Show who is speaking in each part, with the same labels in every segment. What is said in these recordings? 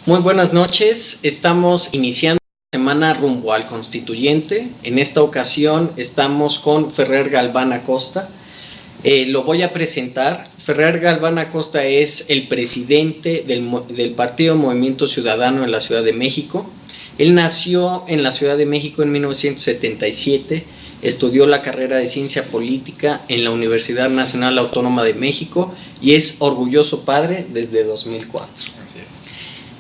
Speaker 1: Muy buenas noches, estamos iniciando la semana rumbo al constituyente. En esta ocasión estamos con Ferrer Galván Acosta. Lo voy a presentar. Ferrer Galván Acosta es el presidente del Partido Movimiento Ciudadano en la Ciudad de México. Él nació en la Ciudad de México en 1977, estudió la carrera de Ciencia Política en la Universidad Nacional Autónoma de México y es orgulloso padre desde 2004.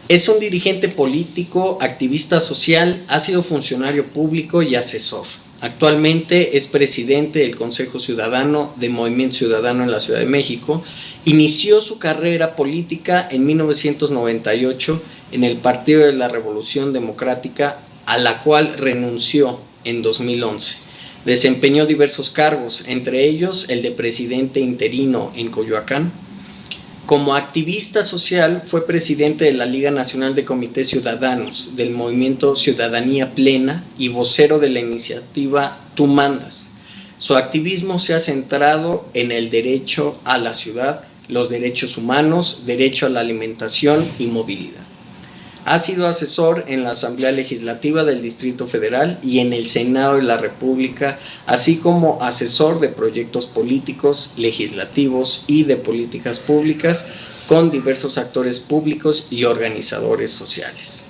Speaker 1: Es un dirigente político, activista social, ha sido funcionario público y asesor. Actualmente es presidente del Consejo Ciudadano de Movimiento Ciudadano en la Ciudad de México. Inició su carrera política en 1998 en el Partido de la Revolución Democrática, a la cual renunció en 2011. Desempeñó diversos cargos, entre ellos el de presidente interino en Coyoacán. Como activista social fue presidente de la Liga Nacional de Comités Ciudadanos, del movimiento Ciudadanía Plena y vocero de la iniciativa Tú Mandas. Su activismo se ha centrado en el derecho a la ciudad, los derechos humanos, derecho a la alimentación y movilidad. Ha sido asesor en la Asamblea Legislativa del Distrito Federal y en el Senado de la República, así como asesor de proyectos políticos, legislativos y de políticas públicas con diversos actores públicos y organizadores sociales.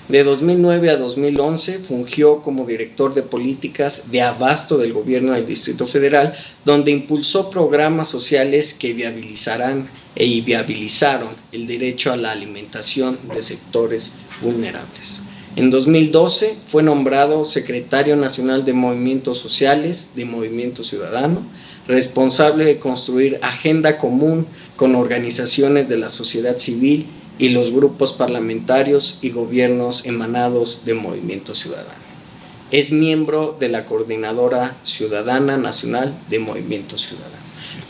Speaker 1: De 2009 a 2011 fungió como director de políticas de abasto del gobierno del Distrito Federal, donde impulsó programas sociales que viabilizaron el derecho a la alimentación de sectores vulnerables. En 2012 fue nombrado secretario nacional de Movimientos Sociales de Movimiento Ciudadano, responsable de construir agenda común con organizaciones de la sociedad civil y los grupos parlamentarios y gobiernos emanados de Movimiento Ciudadano. Es miembro de la Coordinadora Ciudadana Nacional de Movimiento Ciudadano.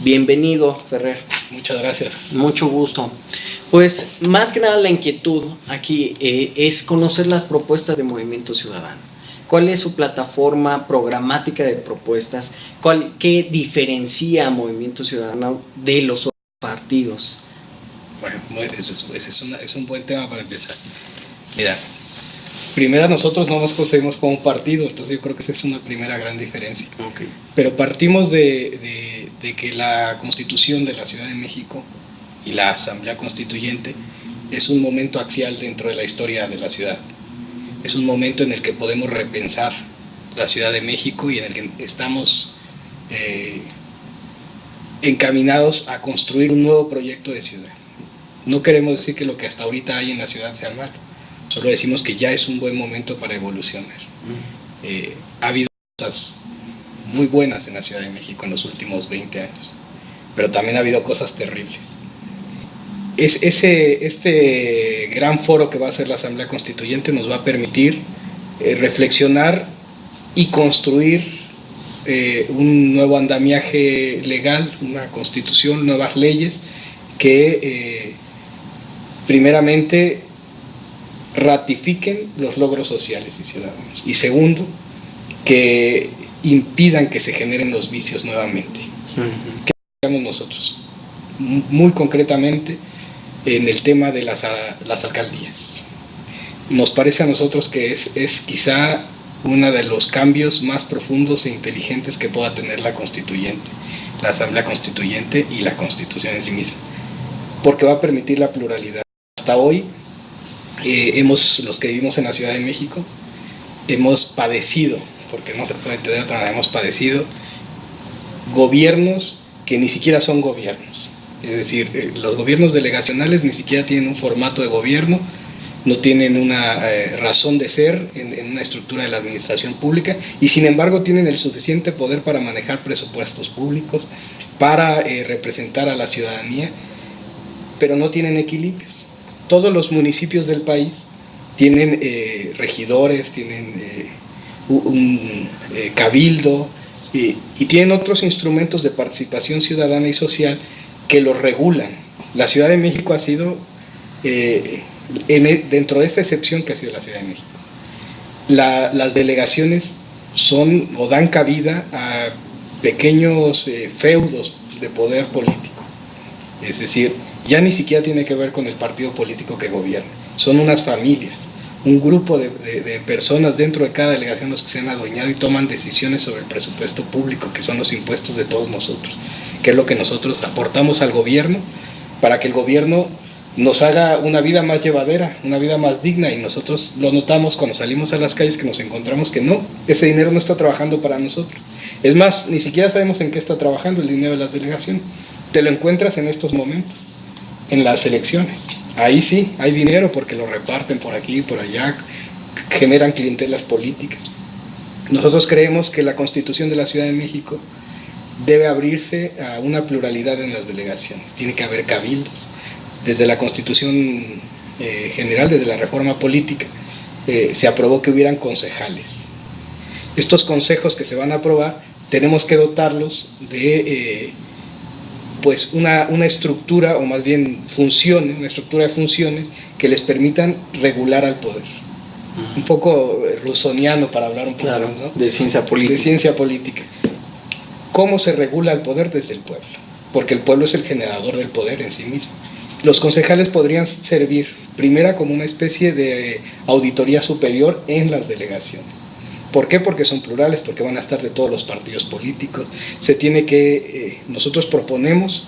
Speaker 1: Bienvenido, Ferrer.
Speaker 2: Muchas gracias.
Speaker 1: Mucho gusto. Pues más que nada la inquietud aquí es conocer las propuestas de Movimiento Ciudadano. ¿Cuál es su plataforma programática de propuestas? ¿Qué diferencia a Movimiento Ciudadano de los otros partidos?
Speaker 2: Bueno, es un buen tema para empezar. Mira, primero nosotros no nos concebimos como un partido, entonces yo creo que esa es una primera gran diferencia.
Speaker 1: Okay.
Speaker 2: Pero partimos de que la Constitución de la Ciudad de México y la Asamblea Constituyente es un momento axial dentro de la historia de la ciudad. Es un momento en el que podemos repensar la Ciudad de México y en el que estamos encaminados a construir un nuevo proyecto de ciudad. No queremos decir que lo que hasta ahorita hay en la ciudad sea malo, solo decimos que ya es un buen momento para evolucionar. Ha habido cosas muy buenas en la Ciudad de México en los últimos 20 años, pero también ha habido cosas terribles. Este gran foro que va a ser la Asamblea Constituyente nos va a permitir reflexionar y construir un nuevo andamiaje legal, una constitución, nuevas leyes que primeramente ratifiquen los logros sociales y ciudadanos y segundo, que impidan que se generen los vicios nuevamente. ¿Qué hacemos nosotros? Muy concretamente en el tema de las alcaldías. Nos parece a nosotros que es quizá uno de los cambios más profundos e inteligentes que pueda tener la Constituyente, la Asamblea Constituyente y la Constitución en sí misma, porque va a permitir la pluralidad. Hasta hoy, los que vivimos en la Ciudad de México, hemos padecido, porque no se puede entender de otra manera, hemos padecido gobiernos que ni siquiera son gobiernos. Es decir, los gobiernos delegacionales ni siquiera tienen un formato de gobierno, no tienen una razón de ser en una estructura de la administración pública y sin embargo tienen el suficiente poder para manejar presupuestos públicos, para representar a la ciudadanía, pero no tienen equilibrios. Todos los municipios del país tienen regidores, tienen un cabildo y tienen otros instrumentos de participación ciudadana y social que los regulan. La Ciudad de México ha sido, dentro de esta excepción que ha sido la Ciudad de México, las delegaciones son o dan cabida a pequeños feudos de poder político. Es decir, ya ni siquiera tiene que ver con el partido político que gobierna. son unas familias, un grupo de personas dentro de cada delegación los que se han adueñado y toman decisiones sobre el presupuesto público, que son los impuestos de todos nosotros, que es lo que nosotros aportamos al gobierno para que el gobierno nos haga una vida más llevadera, una vida más digna, y nosotros lo notamos cuando salimos a las calles, que nos encontramos que no, ese dinero no está trabajando para nosotros. Es más, ni siquiera sabemos en qué está trabajando el dinero de las delegaciones. Te lo encuentras en estos momentos, en las elecciones. Ahí sí, hay dinero porque lo reparten por aquí y por allá, generan clientelas políticas. Nosotros creemos que la Constitución de la Ciudad de México debe abrirse a una pluralidad en las delegaciones. Tiene que haber cabildos. Desde la Constitución General, desde la reforma política, se aprobó que hubieran concejales. Estos consejos que se van a aprobar, tenemos que dotarlos de pues una estructura, o más bien funciones, una estructura de funciones que les permitan regular al poder. Un poco rusoniano para hablar un poco,
Speaker 1: claro,
Speaker 2: ¿no?
Speaker 1: De ciencia política.
Speaker 2: De ciencia política. ¿Cómo se regula el poder? Desde el pueblo, porque el pueblo es el generador del poder en sí mismo. Los concejales podrían servir, primera, como una especie de auditoría superior en las delegaciones. ¿Por qué? Porque son plurales, porque van a estar de todos los partidos políticos. Se tiene que, nosotros proponemos,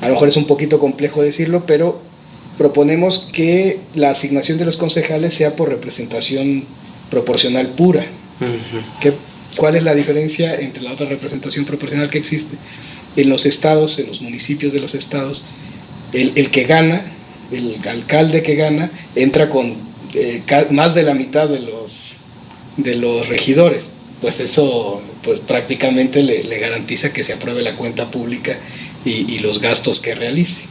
Speaker 2: a lo mejor es un poquito complejo decirlo, pero proponemos que la asignación de los concejales sea por representación proporcional pura. ¿Cuál es la diferencia entre la otra representación proporcional que existe? En los estados, en los municipios de los estados, el que gana, el alcalde que gana, entra con más de la mitad de los regidores. Pues eso pues prácticamente le garantiza que se apruebe la cuenta pública y los gastos que realice.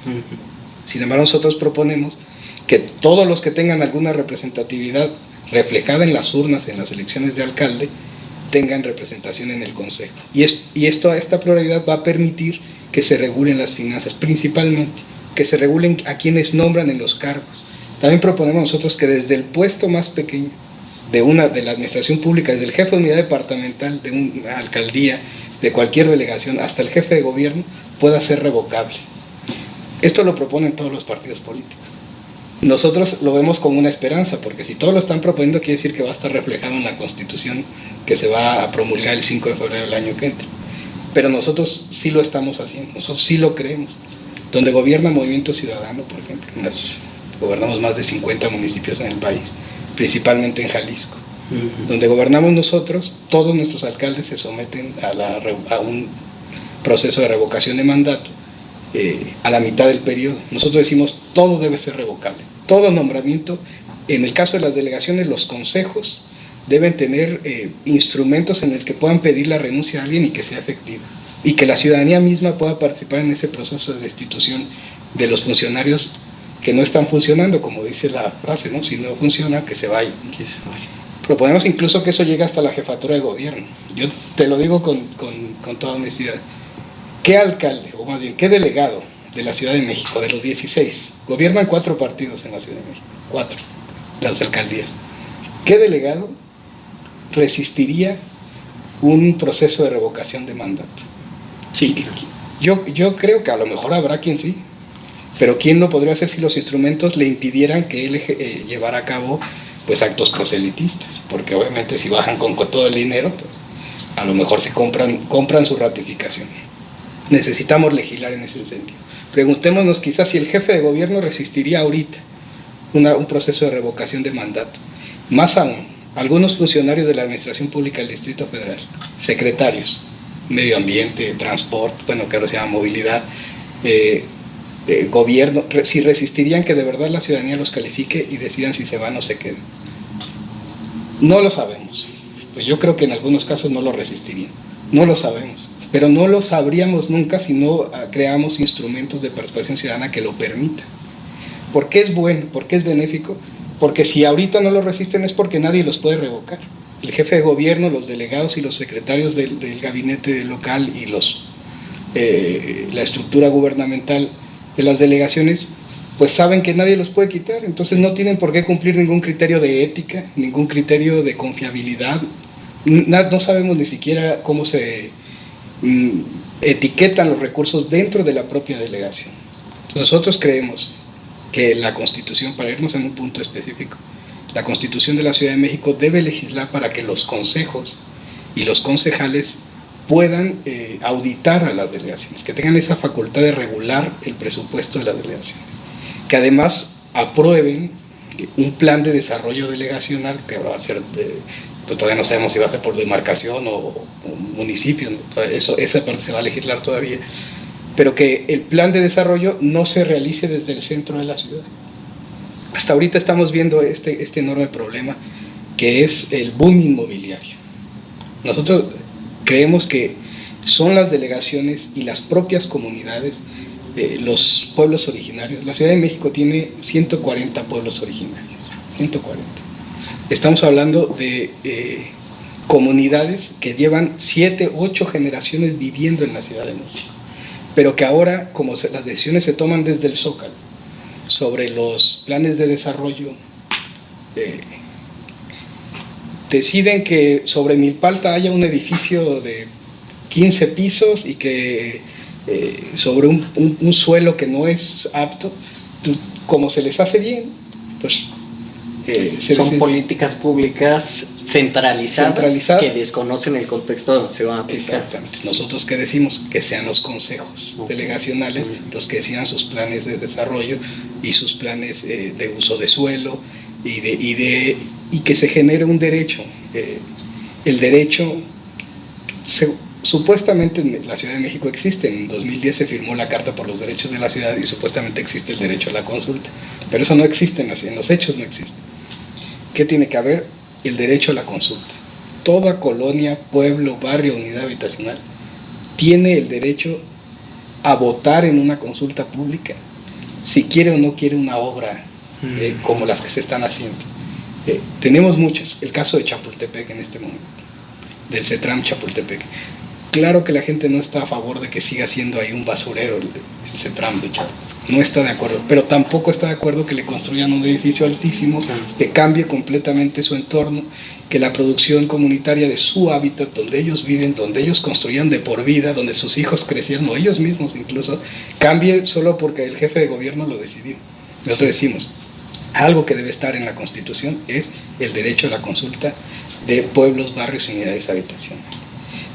Speaker 2: Sin embargo, nosotros proponemos que todos los que tengan alguna representatividad reflejada en las urnas, en las elecciones de alcalde, tengan representación en el consejo. Y esta pluralidad va a permitir que se regulen las finanzas, principalmente, que se regulen a quienes nombran en los cargos. También proponemos nosotros que desde el puesto más pequeño de la administración pública, desde el jefe de unidad departamental de una alcaldía, de cualquier delegación, hasta el jefe de gobierno, pueda ser revocable. Esto lo proponen todos los partidos políticos. Nosotros lo vemos como una esperanza, porque si todos lo están proponiendo, quiere decir que va a estar reflejado en la Constitución que se va a promulgar el 5 de febrero del año que entra. Pero nosotros sí lo estamos haciendo, nosotros sí lo creemos. Donde gobierna Movimiento Ciudadano, por ejemplo, gobernamos más de 50 municipios en el país, principalmente en Jalisco. Donde gobernamos nosotros, todos nuestros alcaldes se someten a un proceso de revocación de mandato a la mitad del periodo. Nosotros decimos, todo debe ser revocable, todo nombramiento. En el caso de las delegaciones, los consejos deben tener instrumentos en el que puedan pedir la renuncia a alguien y que sea efectiva, y que la ciudadanía misma pueda participar en ese proceso de destitución de los funcionarios que no están funcionando, como dice la frase, ¿no? Si no funciona, que se vaya. Proponemos incluso que eso llegue hasta la jefatura de gobierno. Yo te lo digo con toda honestidad. ¿Qué alcalde, o más bien, qué delegado de la Ciudad de México, de los 16, gobiernan 4 partidos en la Ciudad de México, 4, las alcaldías? ¿Qué delegado resistiría un proceso de revocación de mandato?
Speaker 1: Sí.
Speaker 2: Yo creo que a lo mejor habrá quien sí, pero ¿quién lo podría hacer si los instrumentos le impidieran que él llevara a cabo pues actos proselitistas? Porque obviamente si bajan con todo el dinero, pues a lo mejor se compran su ratificación. Necesitamos legislar en ese sentido. Preguntémonos quizás si el jefe de gobierno resistiría ahorita un proceso de revocación de mandato. Más aún, algunos funcionarios de la Administración Pública del Distrito Federal, secretarios, medio ambiente, transporte, bueno, que ahora se llama movilidad, gobierno, si resistirían que de verdad la ciudadanía los califique y decidan si se van o se quedan. No lo sabemos. Pues yo creo que en algunos casos no lo resistirían. No lo sabemos. Pero no lo sabríamos nunca si no creamos instrumentos de participación ciudadana que lo permitan. ¿Por qué es bueno? ¿Por qué es benéfico? Porque si ahorita no lo resisten es porque nadie los puede revocar. El jefe de gobierno, los delegados y los secretarios del gabinete local y la estructura gubernamental de las delegaciones, pues saben que nadie los puede quitar. Entonces no tienen por qué cumplir ningún criterio de ética, ningún criterio de confiabilidad. No sabemos ni siquiera cómo se etiquetan los recursos dentro de la propia delegación. Entonces nosotros creemos que la Constitución, para irnos en un punto específico, la Constitución de la Ciudad de México debe legislar para que los consejos y los concejales puedan auditar a las delegaciones, que tengan esa facultad de regular el presupuesto de las delegaciones, que además aprueben un plan de desarrollo delegacional que va a ser todavía no sabemos si va a ser por demarcación o municipio, ¿no? Esa parte se va a legislar todavía, pero que el plan de desarrollo no se realice desde el centro de la ciudad. Hasta ahorita estamos viendo este enorme problema que es el boom inmobiliario. Nosotros creemos que son las delegaciones y las propias comunidades, los pueblos originarios. La Ciudad de México tiene 140 pueblos originarios, 140. Estamos hablando de comunidades que llevan 7, 8 generaciones viviendo en la Ciudad de México, pero que ahora, como las decisiones se toman desde el Zócalo sobre los planes de desarrollo, deciden que sobre Milpalta haya un edificio de 15 pisos y que sobre un suelo que no es apto, pues, como se les hace bien, pues
Speaker 1: son políticas públicas centralizadas que desconocen el contexto donde se van a aplicar.
Speaker 2: Exactamente. ¿Nosotros qué decimos? Que sean los consejos delegacionales los que decidan sus planes de desarrollo y sus planes de uso de suelo y que se genere un derecho. El derecho, supuestamente en la Ciudad de México existe, en 2010 se firmó la Carta por los Derechos de la Ciudad y supuestamente existe el derecho a la consulta, pero eso no existe en los hechos, no existe. ¿Qué tiene que haber? El derecho a la consulta. Toda colonia, pueblo, barrio, unidad habitacional tiene el derecho a votar en una consulta pública si quiere o no quiere una obra como las que se están haciendo. Tenemos muchas, el caso de Chapultepec en este momento, del CETRAM Chapultepec. Claro que la gente no está a favor de que siga siendo ahí un basurero el CETRAM de Chapultepec, no está de acuerdo, pero tampoco está de acuerdo que le construyan un edificio altísimo, que cambie completamente su entorno, que la producción comunitaria de su hábitat, donde ellos viven, donde ellos construían de por vida, donde sus hijos crecieron, o ellos mismos incluso, cambie solo porque el jefe de gobierno lo decidió. Nosotros decimos, algo que debe estar en la Constitución es el derecho a la consulta de pueblos, barrios y unidades habitacionales.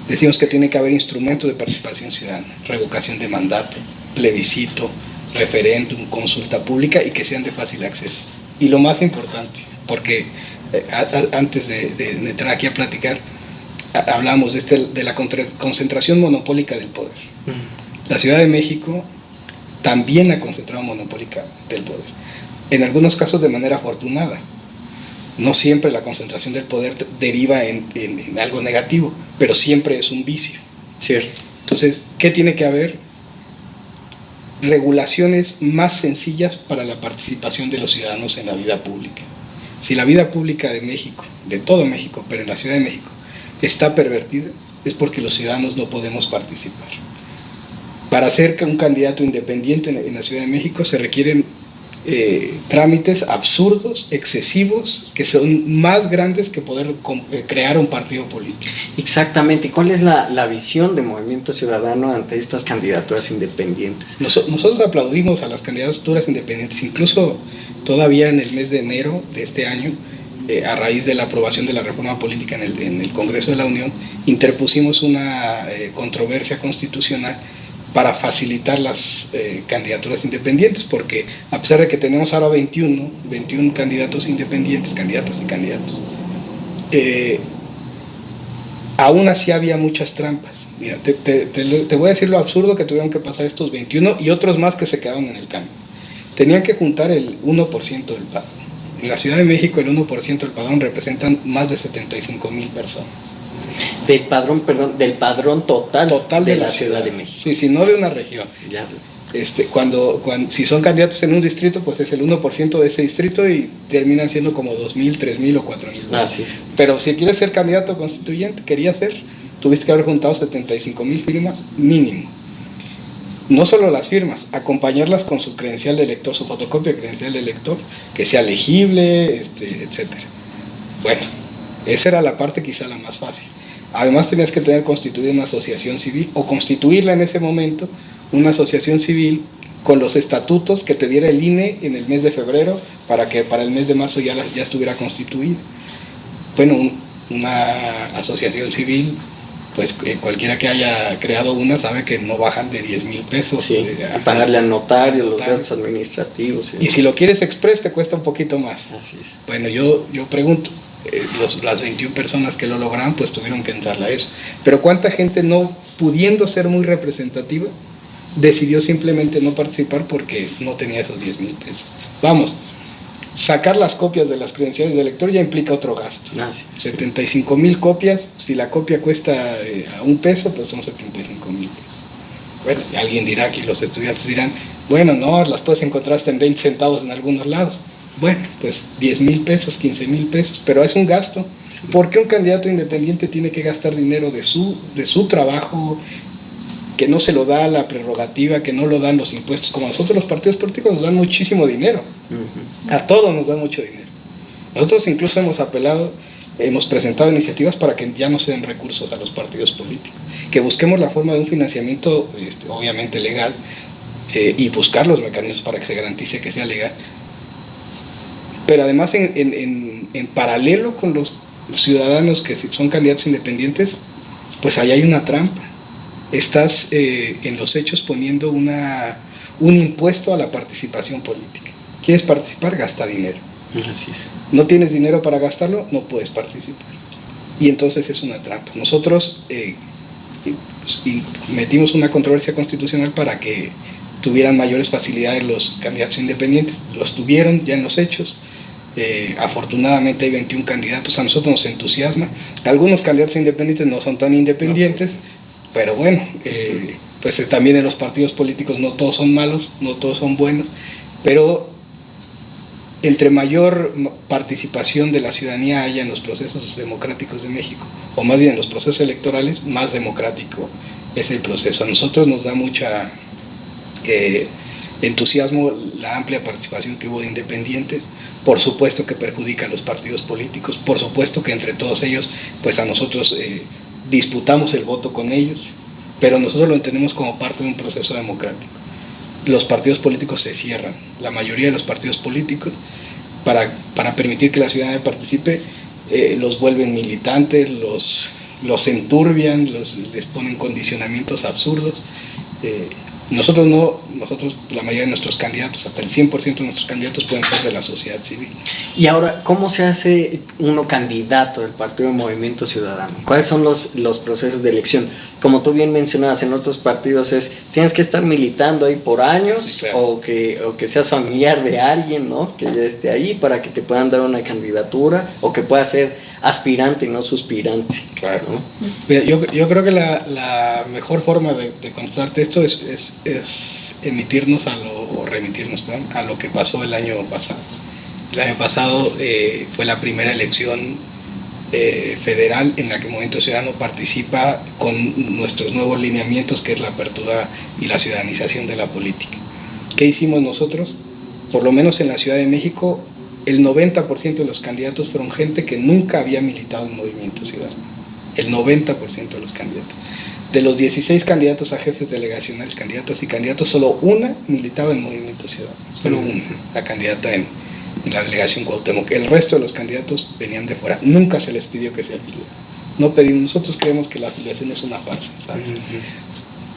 Speaker 2: Decimos que tiene que haber instrumentos de participación ciudadana, revocación de mandato, plebiscito, referéndum, consulta pública y que sean de fácil acceso. Y lo más importante, porque antes de entrar aquí a platicar, hablamos de la concentración monopólica del poder. La Ciudad de México también ha concentrado monopólica del poder, en algunos casos de manera afortunada. No siempre la concentración del poder deriva en algo negativo, pero siempre es un vicio.
Speaker 1: Cierto.
Speaker 2: Entonces, ¿qué tiene que haber? Regulaciones más sencillas para la participación de los ciudadanos en la vida pública. Si la vida pública de México, de todo México, pero en la Ciudad de México, está pervertida, es porque los ciudadanos no podemos participar. Para ser un candidato independiente en la Ciudad de México se requieren trámites absurdos, excesivos, que son más grandes que poder crear un partido político.
Speaker 1: Exactamente. ¿Cuál es la visión de Movimiento Ciudadano ante estas candidaturas independientes?
Speaker 2: Nosotros aplaudimos a las candidaturas independientes, incluso todavía en el mes de enero de este año, a raíz de la aprobación de la reforma política en el Congreso de la Unión, interpusimos una controversia constitucional para facilitar las candidaturas independientes, porque a pesar de que tenemos ahora 21 candidatos independientes, candidatas y candidatos, aún así había muchas trampas. Mira, te voy a decir lo absurdo que tuvieron que pasar estos 21 y otros más que se quedaron en el camino. Tenían que juntar el 1% del padrón. En la Ciudad de México el 1% del padrón representan más de 75,000 personas.
Speaker 1: Del padrón total de la Ciudad de México.
Speaker 2: Sí, no de una región.
Speaker 1: Ya.
Speaker 2: Si son candidatos en un distrito, pues es el 1% de ese distrito y terminan siendo como 2,000, 3,000 o 4,000.
Speaker 1: Así es.
Speaker 2: Pero si quieres ser candidato constituyente, tuviste que haber juntado 75,000 firmas mínimo. No solo las firmas, acompañarlas con su credencial de elector, su fotocopia de credencial de elector, que sea legible, etcétera. Bueno, esa era la parte quizá la más fácil. Además tenías que tener constituida una asociación civil o constituirla en ese momento, una asociación civil con los estatutos que te diera el INE en el mes de febrero para que para el mes de marzo ya estuviera constituida. Bueno, una asociación civil, pues cualquiera que haya creado una sabe que no bajan de 10,000 pesos.
Speaker 1: Sí, pagarle al notario, los gastos administrativos.
Speaker 2: Y si lo quieres express te cuesta un poquito más.
Speaker 1: Así es.
Speaker 2: Bueno, yo pregunto, las 21 personas que lo lograron pues tuvieron que entrarle a eso. Pero ¿cuánta gente, no pudiendo ser muy representativa, decidió simplemente no participar porque no tenía esos 10,000 pesos? Vamos, sacar las copias de las credenciales de elector ya implica otro gasto.
Speaker 1: Sí.
Speaker 2: 75,000 copias, si la copia cuesta a $1, pues son 75,000 pesos. Bueno, y alguien dirá aquí, los estudiantes dirán, bueno, no, las puedes encontrar hasta en 20 centavos en algunos lados. Bueno, pues 10,000 pesos, 15,000 pesos, pero es un gasto.
Speaker 1: Sí.
Speaker 2: ¿Por qué un candidato independiente tiene que gastar dinero de su trabajo, que no se lo da la prerrogativa, que no lo dan los impuestos? Como nosotros los partidos políticos nos dan muchísimo dinero, a todos nos dan mucho dinero. Nosotros incluso hemos presentado iniciativas para que ya no se den recursos a los partidos políticos, que busquemos la forma de un financiamiento obviamente legal, y buscar los mecanismos para que se garantice que sea legal. Pero además en paralelo con los ciudadanos que son candidatos independientes, pues ahí hay una trampa. Estás en los hechos poniendo un impuesto a la participación política. ¿Quieres participar? Gasta dinero.
Speaker 1: Así es.
Speaker 2: ¿No tienes dinero para gastarlo? No puedes participar. Y entonces es una trampa. Nosotros metimos una controversia constitucional para que tuvieran mayores facilidades los candidatos independientes. Los tuvieron ya en los hechos. Afortunadamente hay 21 candidatos. A nosotros nos entusiasma. Algunos candidatos independientes no son tan independientes, pero bueno, pues también en los partidos políticos no todos son malos, no todos son buenos, pero entre mayor participación de la ciudadanía haya en los procesos democráticos de México, o más bien en los procesos electorales, más democrático es el proceso. A nosotros nos da mucha entusiasmo la amplia participación que hubo de independientes. Por supuesto que perjudica a los partidos políticos, por supuesto que entre todos ellos, pues a nosotros disputamos el voto con ellos, pero nosotros lo entendemos como parte de un proceso democrático. Los partidos políticos se cierran, la mayoría de los partidos políticos, para permitir que la ciudadanía participe, los vuelven militantes, los enturbian, les ponen condicionamientos absurdos. Nosotros, la mayoría de nuestros candidatos, hasta el 100% de nuestros candidatos pueden ser de la sociedad civil.
Speaker 1: Y ahora, ¿cómo se hace uno candidato del Partido de Movimiento Ciudadano? ¿Cuáles son los procesos de elección? Como tú bien mencionabas, en otros partidos tienes que estar militando ahí por años, sí, claro, o que seas familiar de alguien, ¿no?, que ya esté ahí para que te puedan dar una candidatura, o que puedas ser aspirante y no suspirante.
Speaker 2: Claro, ¿no? Mira, yo creo que la mejor forma de contestarte esto es remitirnos a lo que pasó el año pasado. El año pasado fue la primera elección federal en la que Movimiento Ciudadano participa con nuestros nuevos lineamientos, que es la apertura y la ciudadanización de la política. ¿Qué hicimos nosotros? Por lo menos en la Ciudad de México, el 90% de los candidatos fueron gente que nunca había militado en Movimiento Ciudadano. El 90% de los candidatos. De los 16 candidatos a jefes delegacionales, candidatas y candidatos, solo una militaba en Movimiento Ciudadano. Solo una, la candidata en la delegación Cuauhtémoc. El resto de los candidatos venían de fuera. Nunca se les pidió que se afiliaran. No pedimos. Nosotros creemos que la afiliación es una farsa, ¿sabes?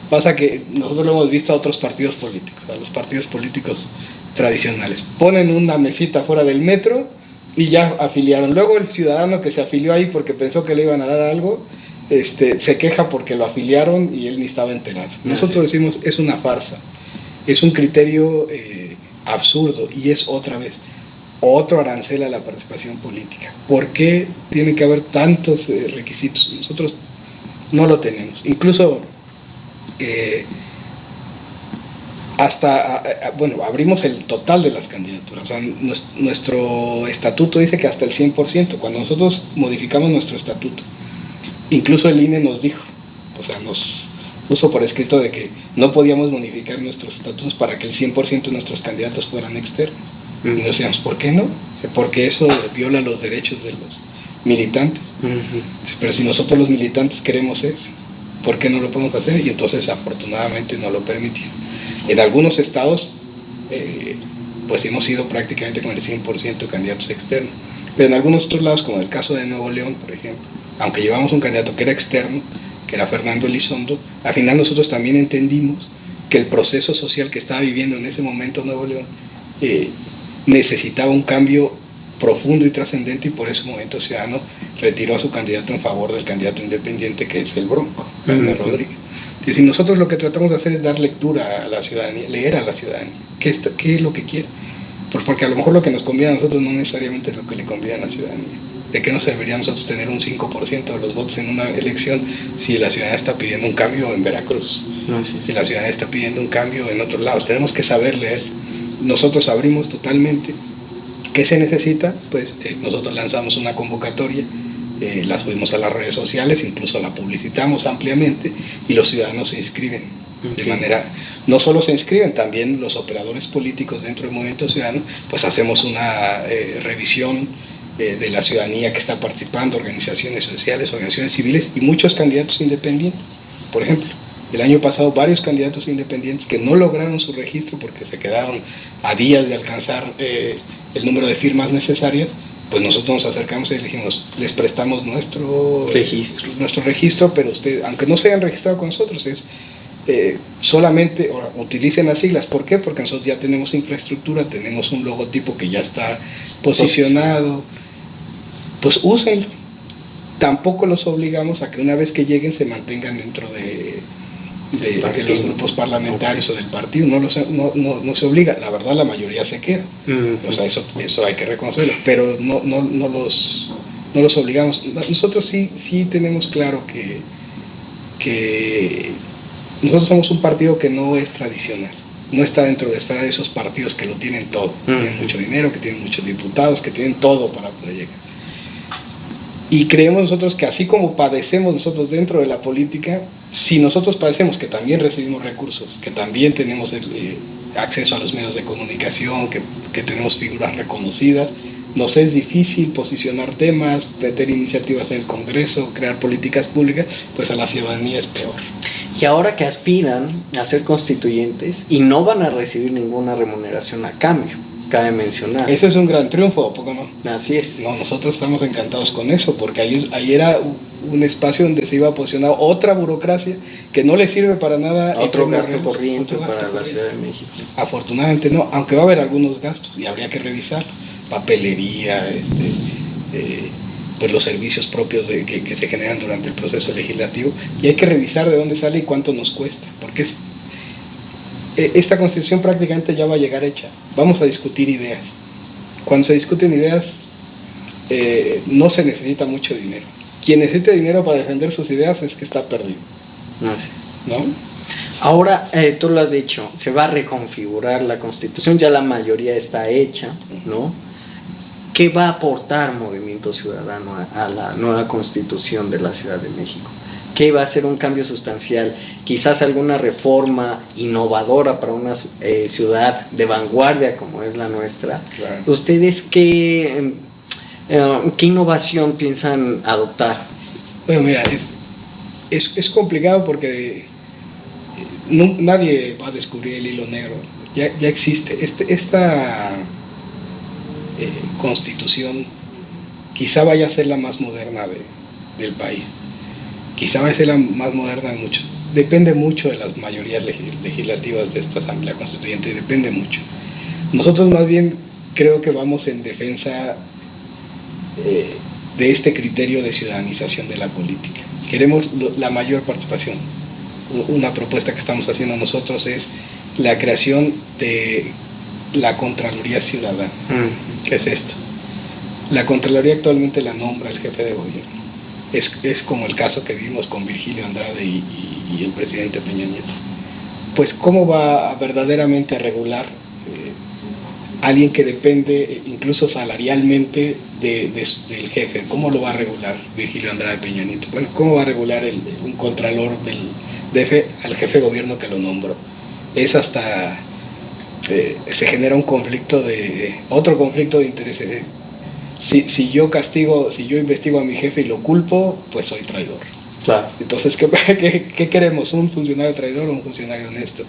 Speaker 2: Pasa que nosotros lo hemos visto a otros partidos políticos, a los partidos políticos tradicionales. Ponen una mesita fuera del metro y ya afiliaron. Luego el ciudadano que se afilió ahí porque pensó que le iban a dar algo, se queja porque lo afiliaron y él ni estaba enterado. Nosotros decimos, es una farsa, es un criterio absurdo, y es otra vez otro arancel a la participación política. ¿Por qué tiene que haber tantos requisitos? Nosotros no lo tenemos. Incluso abrimos el total de las candidaturas. O sea, nuestro estatuto dice que hasta el 100%. Cuando nosotros modificamos nuestro estatuto, incluso el INE nos dijo, o sea, nos puso por escrito de que no podíamos modificar nuestros estatutos para que el 100% de nuestros candidatos fueran externos. Y nos decíamos, ¿por qué no? O sea, porque eso viola los derechos de los militantes. Pero si nosotros los militantes queremos eso, ¿por qué no lo podemos hacer? Y entonces afortunadamente no lo permitieron. En algunos estados, pues hemos ido prácticamente con el 100% de candidatos externos. Pero en algunos otros lados, como el caso de Nuevo León, por ejemplo, aunque llevamos un candidato que era externo, que era Fernando Elizondo, al final nosotros también entendimos que el proceso social que estaba viviendo en ese momento Nuevo León necesitaba un cambio profundo y trascendente, y por ese Movimiento Ciudadano retiró a su candidato en favor del candidato independiente, que es el Bronco, Jaime Rodríguez. Es decir, nosotros lo que tratamos de hacer es dar lectura a la ciudadanía, leer a la ciudadanía, qué es lo que quiere. Porque a lo mejor lo que nos conviene a nosotros no necesariamente es lo que le conviene a la ciudadanía. ¿De qué nos serviría a nosotros tener un 5% de los votos en una elección si la ciudadanía está pidiendo un cambio en Veracruz? Si la ciudadanía está pidiendo un cambio en otros lados. Tenemos que saber leer. Nosotros abrimos totalmente. ¿Qué se necesita? Pues nosotros lanzamos una convocatoria, la subimos a las redes sociales, incluso la publicitamos ampliamente, y los ciudadanos se inscriben. De manera, no solo se inscriben, también los operadores políticos dentro del Movimiento Ciudadano, pues hacemos una revisión de la ciudadanía que está participando, organizaciones sociales, organizaciones civiles y muchos candidatos independientes. Por ejemplo, el año pasado varios candidatos independientes que no lograron su registro porque se quedaron a días de alcanzar el número de firmas necesarias, pues nosotros nos acercamos y les dijimos, les prestamos nuestro registro, pero ustedes, aunque no se hayan registrado con nosotros, solamente utilicen las siglas. ¿Por qué? Porque nosotros ya tenemos infraestructura, tenemos un logotipo que ya está posicionado, pues úsenlo. Tampoco los obligamos a que una vez que lleguen se mantengan dentro de los grupos parlamentarios o del partido. No se obliga, la verdad la mayoría se queda. O sea, eso hay que reconocerlo, pero no los obligamos. Nosotros sí tenemos claro que nosotros somos un partido que no es tradicional, no está dentro de la esfera de esos partidos que lo tienen todo, tienen mucho dinero, que tienen muchos diputados, que tienen todo para poder llegar. Y creemos nosotros que así como padecemos nosotros dentro de la política, si nosotros padecemos que también recibimos recursos, que también tenemos acceso a los medios de comunicación, que tenemos figuras reconocidas, nos es difícil posicionar temas, meter iniciativas en el Congreso, crear políticas públicas, pues a la ciudadanía es peor.
Speaker 1: Y ahora que aspiran a ser constituyentes y no van a recibir ninguna remuneración a cambio, cabe mencionar.
Speaker 2: Eso es un gran triunfo, ¿a poco no?
Speaker 1: Así es.
Speaker 2: No, nosotros estamos encantados con eso, porque ahí era un espacio donde se iba a posicionar otra burocracia que no le sirve para nada.
Speaker 1: Otro gasto corriente para la Ciudad de México.
Speaker 2: Afortunadamente no, aunque va a haber algunos gastos y habría que revisar. Papelería, pues los servicios propios que se generan durante el proceso legislativo, y hay que revisar de dónde sale y cuánto nos cuesta, porque esta Constitución prácticamente ya va a llegar hecha. Vamos a discutir ideas. Cuando se discuten ideas, no se necesita mucho dinero. Quien necesita dinero para defender sus ideas es que está perdido. ¿No?
Speaker 1: Ahora, tú lo has dicho, se va a reconfigurar la Constitución, ya la mayoría está hecha, ¿no? ¿Qué va a aportar Movimiento Ciudadano a la nueva Constitución de la Ciudad de México? ¿Qué va a ser un cambio sustancial? Quizás alguna reforma innovadora para una ciudad de vanguardia como es la nuestra.
Speaker 2: Claro.
Speaker 1: ¿Ustedes qué innovación piensan adoptar?
Speaker 2: Bueno, mira, es complicado porque nadie va a descubrir el hilo negro. Ya existe. Esta Constitución quizá vaya a ser la más moderna del país. Quizá vaya a ser la más moderna de muchos. Depende mucho de las mayorías legislativas de esta Asamblea Constituyente, depende mucho. Nosotros más bien creo que vamos en defensa de este criterio de ciudadanización de la política. Queremos la mayor participación. Una propuesta que estamos haciendo nosotros es la creación de la Contraloría Ciudadana. ¿Qué es esto? La Contraloría actualmente la nombra el jefe de gobierno. Es como el caso que vimos con Virgilio Andrade y el presidente Peña Nieto. Pues ¿cómo va verdaderamente a regular alguien que depende incluso salarialmente del jefe? ¿Cómo lo va a regular Virgilio Andrade Peña Nieto? Bueno, ¿cómo va a regular un contralor al jefe de gobierno que lo nombró? Es hasta... se genera otro conflicto de intereses. Si yo investigo a mi jefe y lo culpo, pues soy traidor.
Speaker 1: Claro.
Speaker 2: Entonces, ¿qué queremos? ¿Un funcionario traidor o un funcionario honesto?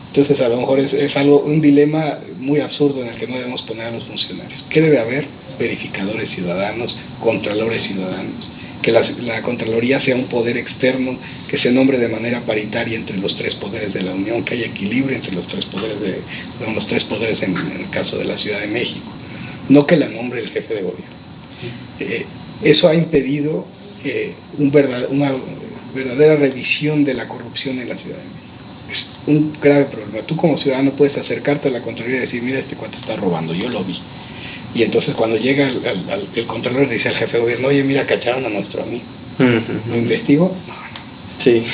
Speaker 2: Entonces a lo mejor es algo, un dilema muy absurdo en el que no debemos poner a los funcionarios. ¿Qué debe haber? Verificadores ciudadanos, contralores ciudadanos, que la Contraloría sea un poder externo, que se nombre de manera paritaria entre los tres poderes de la Unión, que haya equilibrio entre los tres poderes en el caso de la Ciudad de México, no que la nombre el jefe de gobierno. Eso ha impedido una verdadera revisión de la corrupción en la Ciudad de México. Es un grave problema. Tú como ciudadano puedes acercarte a la Contraloría y decir, mira, este cuate está robando, yo lo vi. Y entonces cuando llega el Contralor dice al jefe de gobierno, oye, mira, cacharon a nuestro amigo. ¿Lo investigo? No.
Speaker 1: Sí.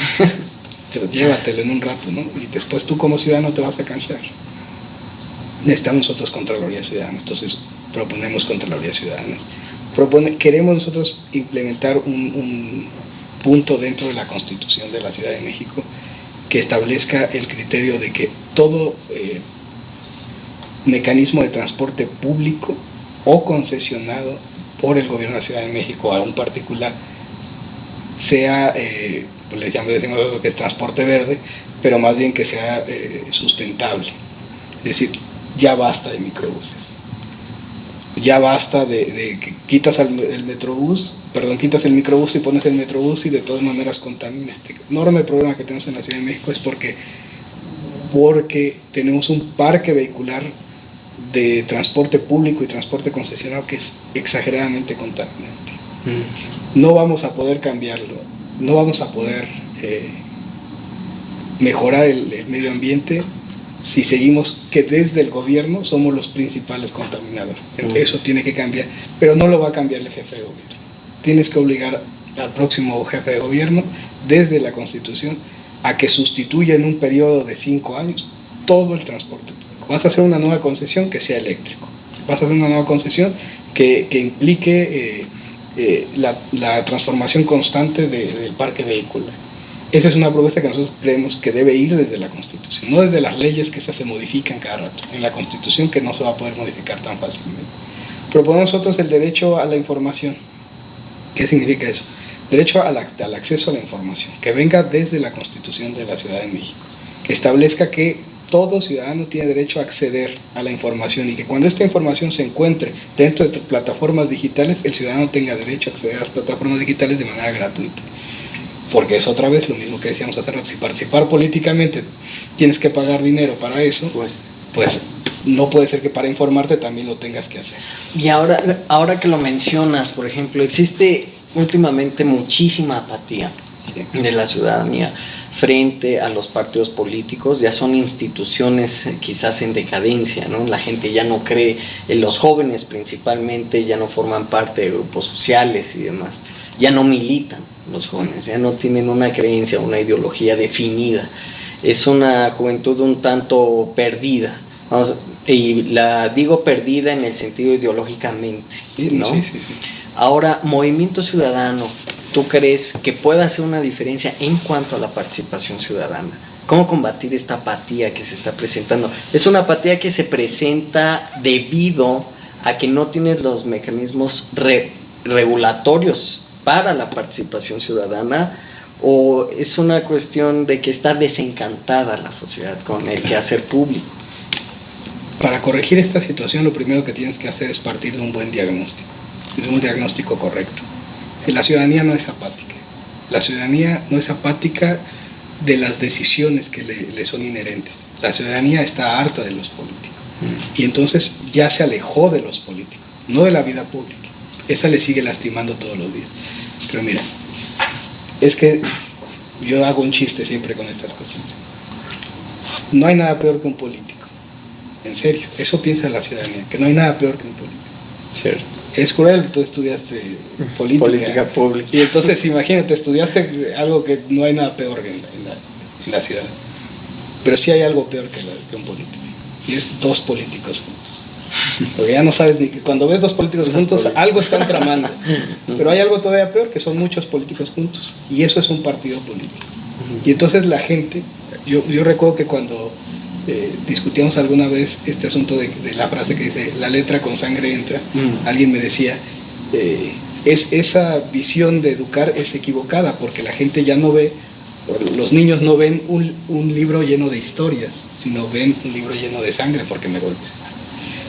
Speaker 2: Llévatelo en un rato, ¿no? Y después tú como ciudadano te vas a cansar. Necesitamos nosotros Contraloría Ciudadana, entonces proponemos Contraloría Ciudadanas. Queremos nosotros implementar un punto dentro de la Constitución de la Ciudad de México que establezca el criterio de que todo mecanismo de transporte público o concesionado por el gobierno de la Ciudad de México a un particular sea, pues decimos lo que es transporte verde, pero más bien que sea sustentable. Es decir, ya basta de microbuses, ya basta de que quitas el microbús y pones el metrobús y de todas maneras contamina. Este enorme problema que tenemos en la Ciudad de México es porque tenemos un parque vehicular de transporte público y transporte concesionado que es exageradamente contaminante. No vamos a poder cambiarlo, no vamos a poder mejorar el medio ambiente si seguimos que desde el gobierno somos los principales contaminadores. Eso tiene que cambiar, pero no lo va a cambiar el jefe de gobierno. Tienes que obligar al próximo jefe de gobierno desde la Constitución a que sustituya en un periodo de 5 años todo el transporte público. Vas a hacer una nueva concesión que sea eléctrico. Vas a hacer una nueva concesión que implique la transformación constante del parque vehicular. Esa es una propuesta que nosotros creemos que debe ir desde la Constitución, no desde las leyes que esas se modifican cada rato. En la Constitución que no se va a poder modificar tan fácilmente. Proponemos nosotros el derecho a la información. ¿Qué significa eso? Derecho al acceso a la información, que venga desde la Constitución de la Ciudad de México, que establezca que todo ciudadano tiene derecho a acceder a la información y que cuando esta información se encuentre dentro de plataformas digitales, el ciudadano tenga derecho a acceder a las plataformas digitales de manera gratuita. Porque es otra vez lo mismo que decíamos hace rato, si participar políticamente tienes que pagar dinero para eso, pues no puede ser que para informarte también lo tengas que hacer.
Speaker 1: Y ahora que lo mencionas, por ejemplo, existe últimamente muchísima apatía de la ciudadanía frente a los partidos políticos. Ya son instituciones quizás en decadencia, ¿no? La gente ya no cree, los jóvenes principalmente ya no forman parte de grupos sociales y demás, ya no militan los jóvenes, ya no tienen una creencia, una ideología definida. Es una juventud un tanto perdida, y la digo perdida en el sentido ideológicamente, ¿no?
Speaker 2: Sí.
Speaker 1: Ahora, Movimiento Ciudadano, ¿tú crees que puede hacer una diferencia en cuanto a la participación ciudadana? ¿Cómo combatir esta apatía que se está presentando? Es una apatía que se presenta debido a que no tienes los mecanismos regulatorios para la participación ciudadana, o es una cuestión de que está desencantada la sociedad con el quehacer público.
Speaker 2: Para corregir esta situación, lo primero que tienes que hacer es partir de un buen diagnóstico, de un diagnóstico correcto. La ciudadanía no es apática. La ciudadanía no es apática de las decisiones que le son inherentes. La ciudadanía está harta de los políticos. Y entonces ya se alejó de los políticos, no de la vida pública. Esa le sigue lastimando todos los días. Pero mira, es que yo hago un chiste siempre con estas cosas. No hay nada peor que un político. En serio, eso piensa la ciudadanía, que no hay nada peor que un político.
Speaker 1: Cierto.
Speaker 2: Es cruel, tú estudiaste política
Speaker 1: pública.
Speaker 2: Y entonces imagínate, estudiaste algo que no hay nada peor en la ciudad. Pero sí hay algo peor que un político. Y es dos políticos juntos. Porque ya no sabes ni que cuando ves dos políticos juntos, algo están tramando. Pero hay algo todavía peor, que son muchos políticos juntos. Y eso es un partido político. Y entonces la gente, yo recuerdo que cuando discutíamos alguna vez este asunto de la frase que dice la letra con sangre entra, alguien me decía esa visión de educar es equivocada, porque la gente ya no ve Los niños no ven un libro lleno de historias, sino ven un libro lleno de sangre porque me golpea.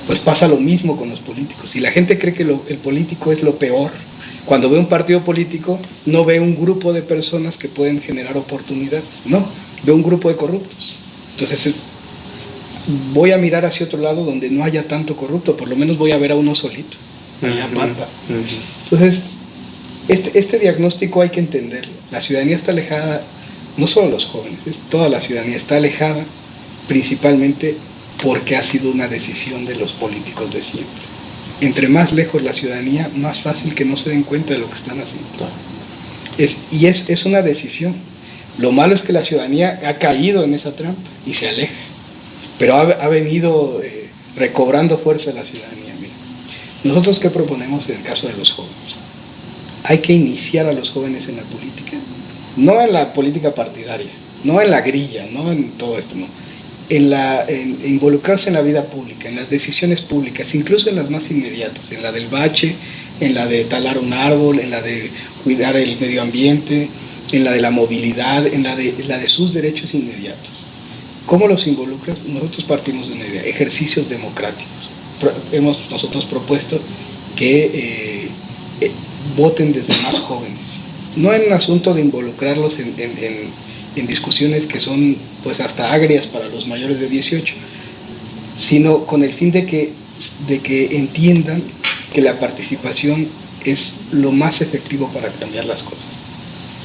Speaker 2: Pues pasa lo mismo con los políticos. Si la gente cree que el político es lo peor, cuando ve un partido político no ve un grupo de personas que pueden generar oportunidades, no, ve un grupo de corruptos. Entonces voy a mirar hacia otro lado donde no haya tanto corrupto, por lo menos voy a ver a uno solito, allá manda. Entonces este diagnóstico hay que entenderlo. La ciudadanía está alejada, no solo los jóvenes, toda la ciudadanía está alejada principalmente porque ha sido una decisión de los políticos de siempre. Entre más lejos la ciudadanía, más fácil que no se den cuenta de lo que están haciendo. Es una decisión. Lo malo es que la ciudadanía ha caído en esa trampa y se aleja, pero ha venido recobrando fuerza la ciudadanía. Mira. Nosotros, ¿qué proponemos en el caso de los jóvenes? Hay que iniciar a los jóvenes en la política, no en la política partidaria, no en la grilla, no en todo esto, no. En involucrarse en la vida pública, en las decisiones públicas, incluso en las más inmediatas, en la del bache, en la de talar un árbol, en la de cuidar el medio ambiente, en la de la movilidad, en la de sus derechos inmediatos. ¿Cómo los involucran? Nosotros partimos de una idea, ejercicios democráticos. Hemos nosotros propuesto que voten desde más jóvenes, no en un asunto de involucrarlos en discusiones que son pues hasta agrias para los mayores de 18, sino con el fin de que entiendan que la participación es lo más efectivo para cambiar las cosas.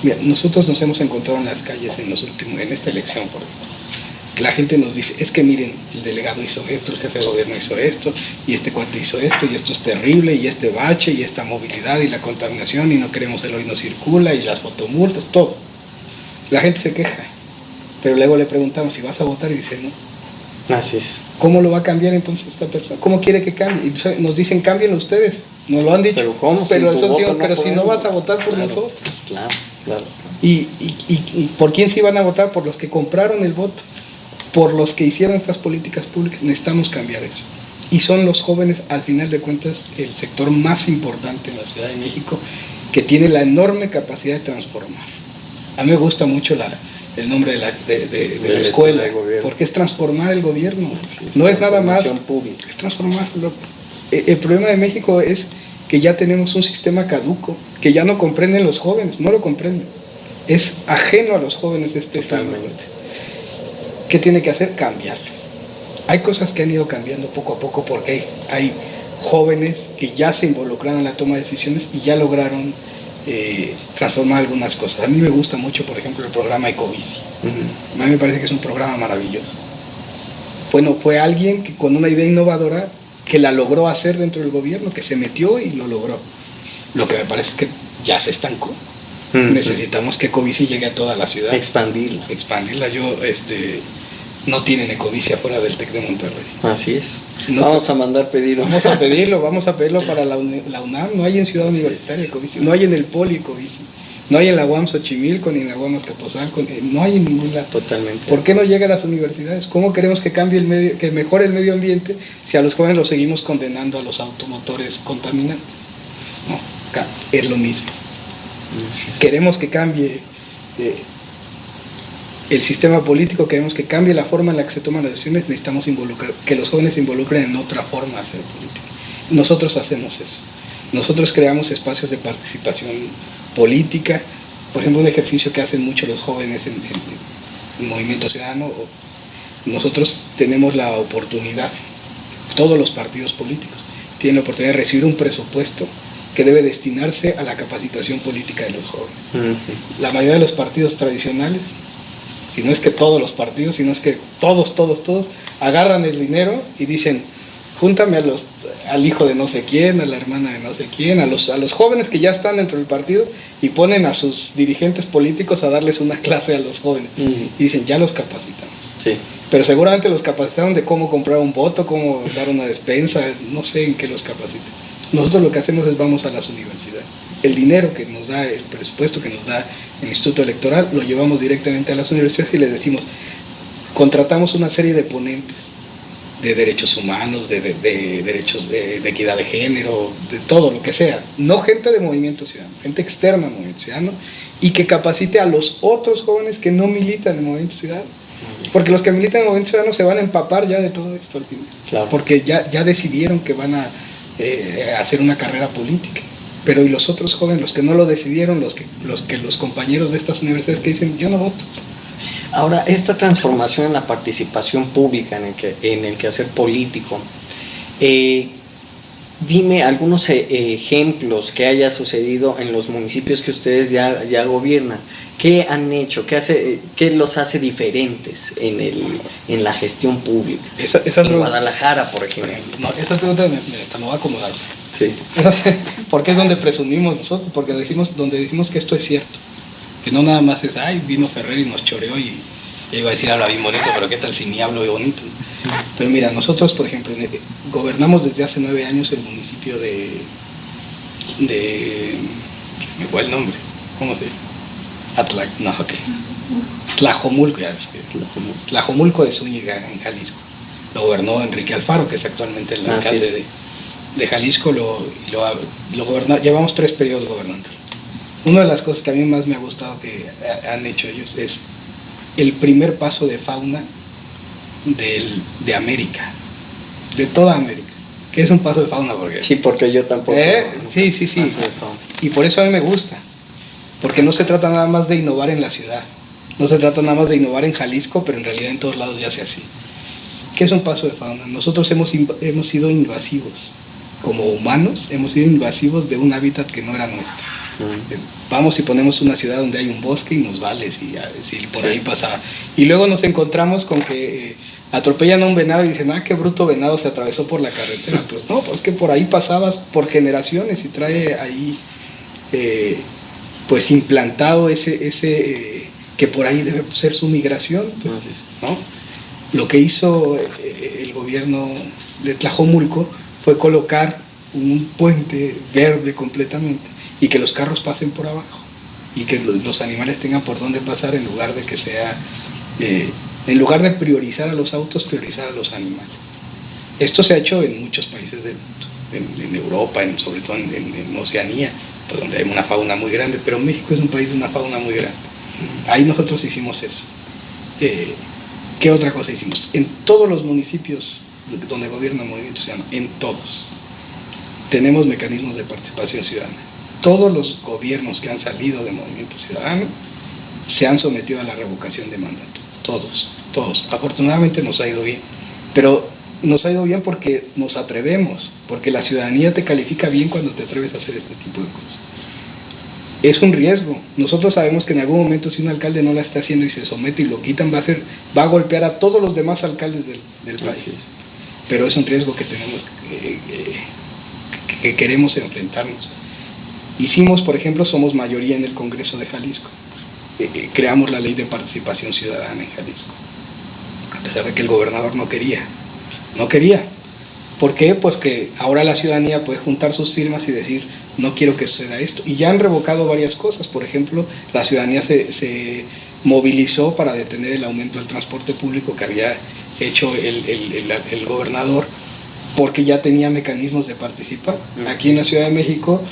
Speaker 2: Mira, nosotros nos hemos encontrado en las calles en esta elección, por ejemplo, que la gente nos dice, es que miren, el delegado hizo esto, el jefe de gobierno hizo esto, y este cuate hizo esto, y esto es terrible, y este bache, y esta movilidad, y la contaminación, y no queremos el hoy no circula, y las fotomultas, todo. La gente se queja, pero luego le preguntamos si vas a votar y dice no.
Speaker 1: Así es.
Speaker 2: ¿Cómo lo va a cambiar entonces esta persona? ¿Cómo quiere que cambie? Y nos dicen, cámbienlo ustedes, nos lo han dicho.
Speaker 1: Pero ¿cómo?
Speaker 2: Pero,
Speaker 1: si,
Speaker 2: pero si no vas a votar por nosotros.
Speaker 1: Claro.
Speaker 2: ¿Y por quién sí van a votar? Por los que compraron el voto, por los que hicieron estas políticas públicas. Necesitamos cambiar eso. Y son los jóvenes, al final de cuentas, el sector más importante en la Ciudad de México, que tiene la enorme capacidad de transformar. A mí me gusta mucho el nombre de la escuela, porque es transformar el gobierno. No es nada más, es transformarlo. El problema de México es que ya tenemos un sistema caduco, que ya no comprenden los jóvenes, no lo comprenden. Es ajeno a los jóvenes este sistema. ¿Qué tiene que hacer? Cambiarlo. Hay cosas que han ido cambiando poco a poco porque hay jóvenes que ya se involucraron en la toma de decisiones y ya lograron transformar algunas cosas. A mí me gusta mucho, por ejemplo, el programa Ecobici. A mí me parece que es un programa maravilloso. Bueno, fue alguien que con una idea innovadora que la logró hacer dentro del gobierno, que se metió y lo logró. Lo que me parece es que ya se estancó. Necesitamos que Ecobici llegue a toda la ciudad.
Speaker 1: Expandirla.
Speaker 2: No tienen Ecobici afuera del TEC de Monterrey.
Speaker 1: Así es. Vamos a mandar pedirlo.
Speaker 2: Vamos a pedirlo para la UNAM. No hay en Ciudad Universitaria Ecobici, no hay en el Poli Ecobici, no hay en la UAM Xochimilco ni en la UAM Azcapotzalco, no hay en ningún lado.
Speaker 1: Totalmente.
Speaker 2: ¿Por qué no llega a las universidades? ¿Cómo queremos que cambie que mejore el medio ambiente si a los jóvenes los seguimos condenando a los automotores contaminantes? No, es lo mismo. Queremos que cambie el sistema político, queremos que cambie la forma en la que se toman las decisiones, necesitamos que los jóvenes se involucren en otra forma de hacer política. Nosotros hacemos eso. Nosotros creamos espacios de participación política, por ejemplo, un ejercicio que hacen mucho los jóvenes en Movimiento Ciudadano. Nosotros tenemos la oportunidad, todos los partidos políticos tienen la oportunidad de recibir un presupuesto que debe destinarse a la capacitación política de los jóvenes. La mayoría de los partidos tradicionales, si no es que todos los partidos, si no es que todos, agarran el dinero y dicen, júntame al hijo de no sé quién, a la hermana de no sé quién, a los jóvenes que ya están dentro del partido, y ponen a sus dirigentes políticos a darles una clase a los jóvenes. Y dicen, ya los capacitamos.
Speaker 1: Sí.
Speaker 2: Pero seguramente los capacitaron de cómo comprar un voto, cómo dar una despensa, no sé en qué los capaciten. Nosotros lo que hacemos es vamos a las universidades. El dinero que nos da, el presupuesto que nos da el Instituto Electoral, lo llevamos directamente a las universidades y les decimos, contratamos una serie de ponentes de derechos humanos, de derechos de equidad de género, de todo lo que sea. No gente de Movimiento Ciudadano, gente externa a Movimiento Ciudadano, y que capacite a los otros jóvenes que no militan en el Movimiento Ciudadano. Porque los que militan en el Movimiento Ciudadano se van a empapar ya de todo esto al final.
Speaker 1: Claro.
Speaker 2: Porque ya decidieron que van a hacer una carrera política. Pero y los otros jóvenes, los que no lo decidieron, los compañeros de estas universidades que dicen, yo no voto.
Speaker 1: Ahora, esta transformación en la participación pública, en el quehacer político, dime algunos ejemplos que haya sucedido en los municipios que ustedes ya gobiernan. ¿Qué han hecho? ¿Qué los hace diferentes en la gestión pública? En Guadalajara, por ejemplo.
Speaker 2: No, esas preguntas me voy a acomodar.
Speaker 1: Sí.
Speaker 2: Porque es donde presumimos nosotros, porque donde decimos que esto es cierto. Que no nada más es, ay, vino Ferrer y nos choreó y iba a decir, habla bien bonito, pero qué tal si ni hablo bien bonito. Pero mira, nosotros, por ejemplo, gobernamos desde hace 9 años el municipio de me fue el nombre, ¿cómo se llama? Tlajomulco, ya ves que Tlajomulco de Zúñiga, en Jalisco. Lo gobernó Enrique Alfaro, que es actualmente el alcalde de Jalisco, lo gobernó, llevamos 3 periodos gobernando. Una de las cosas que a mí más me ha gustado que han hecho ellos es el primer paso de fauna de América, de toda América. ¿Qué es un paso de fauna?
Speaker 1: Sí, porque yo tampoco.
Speaker 2: Sí. Y por eso a mí me gusta, porque no se trata nada más de innovar en la ciudad, no se trata nada más de innovar en Jalisco, pero en realidad en todos lados ya se hace así. ¿Qué es un paso de fauna? Nosotros hemos sido invasivos, como humanos, hemos sido invasivos de un hábitat que no era nuestro. Vamos y ponemos una ciudad donde hay un bosque y nos vale si por ahí pasa. Y luego nos encontramos con que atropellan a un venado y dicen, qué bruto venado se atravesó por la carretera. Pues no, pues que por ahí pasabas por generaciones y trae ahí pues implantado ese que por ahí debe ser su migración, pues, ¿no? Lo que hizo el gobierno de Tlajomulco fue colocar un puente verde completamente y que los carros pasen por abajo y que los animales tengan por dónde pasar, en lugar de que sea en lugar de priorizar a los autos, priorizar a los animales. Esto se ha hecho en muchos países del mundo, en Europa, sobre todo en Oceanía, pues donde hay una fauna muy grande, pero México es un país de una fauna muy grande. Ahí nosotros hicimos eso. ¿Qué otra cosa hicimos? En todos los municipios donde gobierna el Movimiento Ciudadano, en todos, tenemos mecanismos de participación ciudadana. Todos los gobiernos que han salido del Movimiento Ciudadano se han sometido a la revocación de mandato. Todos. Afortunadamente nos ha ido bien. Pero nos ha ido bien porque nos atrevemos, porque la ciudadanía te califica bien cuando te atreves a hacer este tipo de cosas. Es un riesgo. Nosotros sabemos que en algún momento, si un alcalde no la está haciendo y se somete y lo quitan, va a golpear a todos los demás alcaldes del país. Pero es un riesgo que tenemos, que queremos enfrentarnos. Hicimos, por ejemplo, somos mayoría en el Congreso de Jalisco. Creamos la ley de participación ciudadana en Jalisco, a pesar de que el gobernador no quería. ¿Por qué? Porque ahora la ciudadanía puede juntar sus firmas y decir, no quiero que suceda esto. Y ya han revocado varias cosas. Por ejemplo, la ciudadanía se movilizó para detener el aumento del transporte público que había hecho el gobernador, porque ya tenía mecanismos de participar. Aquí en la Ciudad de México,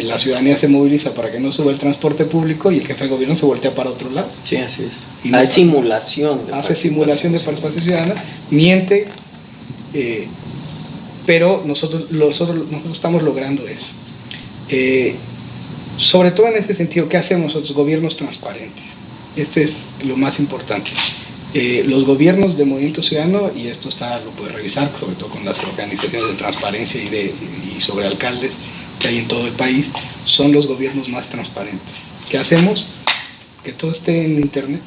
Speaker 2: la ciudadanía se moviliza para que no suba el transporte público y el jefe de gobierno se voltea para otro lado.
Speaker 1: Sí, así es.
Speaker 2: Y no
Speaker 1: hace simulación de
Speaker 2: participación ciudadana, miente, pero nosotros estamos logrando eso. Sobre todo en ese sentido, ¿qué hacemos nosotros? Gobiernos transparentes. Este es lo más importante. Los gobiernos de Movimiento Ciudadano, y esto lo puede revisar, sobre todo con las organizaciones de transparencia y sobre alcaldes que hay en todo el país, son los gobiernos más transparentes. ¿Qué hacemos? Que todo esté en internet.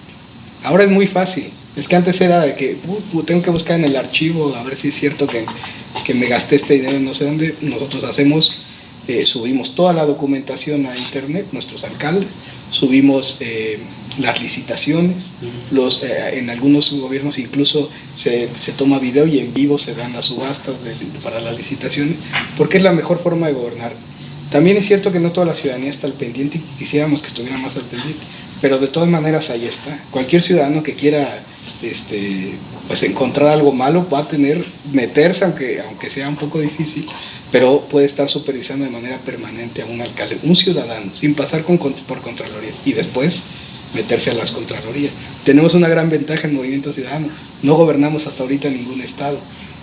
Speaker 2: Ahora es muy fácil. Es que antes era de que tengo que buscar en el archivo a ver si es cierto que me gasté este dinero en no sé dónde. Nosotros subimos toda la documentación a internet, nuestros alcaldes, subimos las licitaciones, en algunos gobiernos incluso se toma video y en vivo se dan las subastas para las licitaciones, porque es la mejor forma de gobernar. También es cierto que no toda la ciudadanía está al pendiente y quisiéramos que estuviera más al pendiente, pero de todas maneras ahí está. Cualquier ciudadano que quiera pues encontrar algo malo, va a tener, meterse, aunque sea un poco difícil, pero puede estar supervisando de manera permanente a un alcalde, un ciudadano, sin pasar por contralorías, y después meterse a las contralorías. Tenemos una gran ventaja en Movimiento Ciudadano, no gobernamos hasta ahorita ningún estado,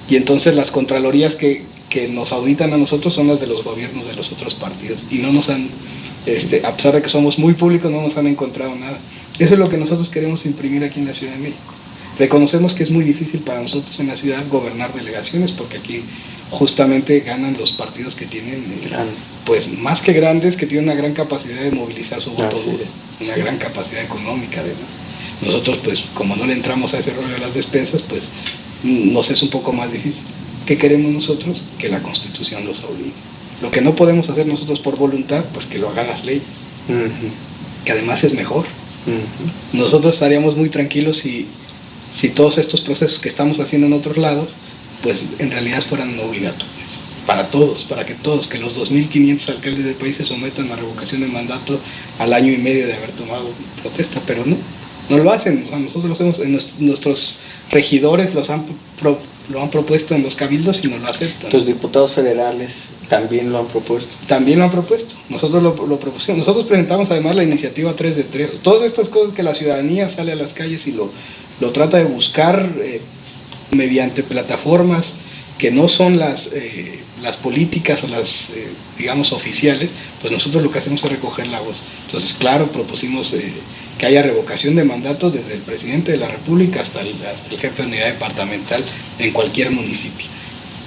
Speaker 2: y entonces las contralorías que nos auditan a nosotros son las de los gobiernos de los otros partidos, y no nos han, a pesar de que somos muy públicos, no nos han encontrado nada. Eso es lo que nosotros queremos imprimir aquí en la Ciudad de México. Reconocemos que es muy difícil para nosotros en la ciudad gobernar delegaciones, porque aquí justamente ganan los partidos que tienen, pues más que grandes, que tienen una gran capacidad de movilizar su voto duro, una gran capacidad económica además. Nosotros, pues como no le entramos a ese rollo de las despensas, pues nos es un poco más difícil. ¿Qué queremos nosotros? Que la Constitución los obligue. Lo que no podemos hacer nosotros por voluntad, pues que lo hagan las leyes, que además es mejor. Nosotros estaríamos muy tranquilos si todos estos procesos que estamos haciendo en otros lados, pues en realidad fueran obligatorios para todos, para que todos, que los 2.500 alcaldes del país se sometan a revocación de mandato al año y medio de haber tomado protesta, pero no lo hacen. O sea, nosotros lo hacemos, nuestros regidores lo han propuesto en los cabildos y no lo aceptan.
Speaker 1: Tus diputados federales también lo han propuesto.
Speaker 2: También lo han propuesto. Nosotros lo propusimos. Nosotros presentamos además la iniciativa 3 de 3. Todas estas cosas que la ciudadanía sale a las calles y lo trata de buscar mediante plataformas que no son las políticas o las, digamos, oficiales, pues nosotros lo que hacemos es recoger la voz. Entonces, claro, propusimos que haya revocación de mandatos desde el presidente de la República hasta el jefe de unidad departamental en cualquier municipio.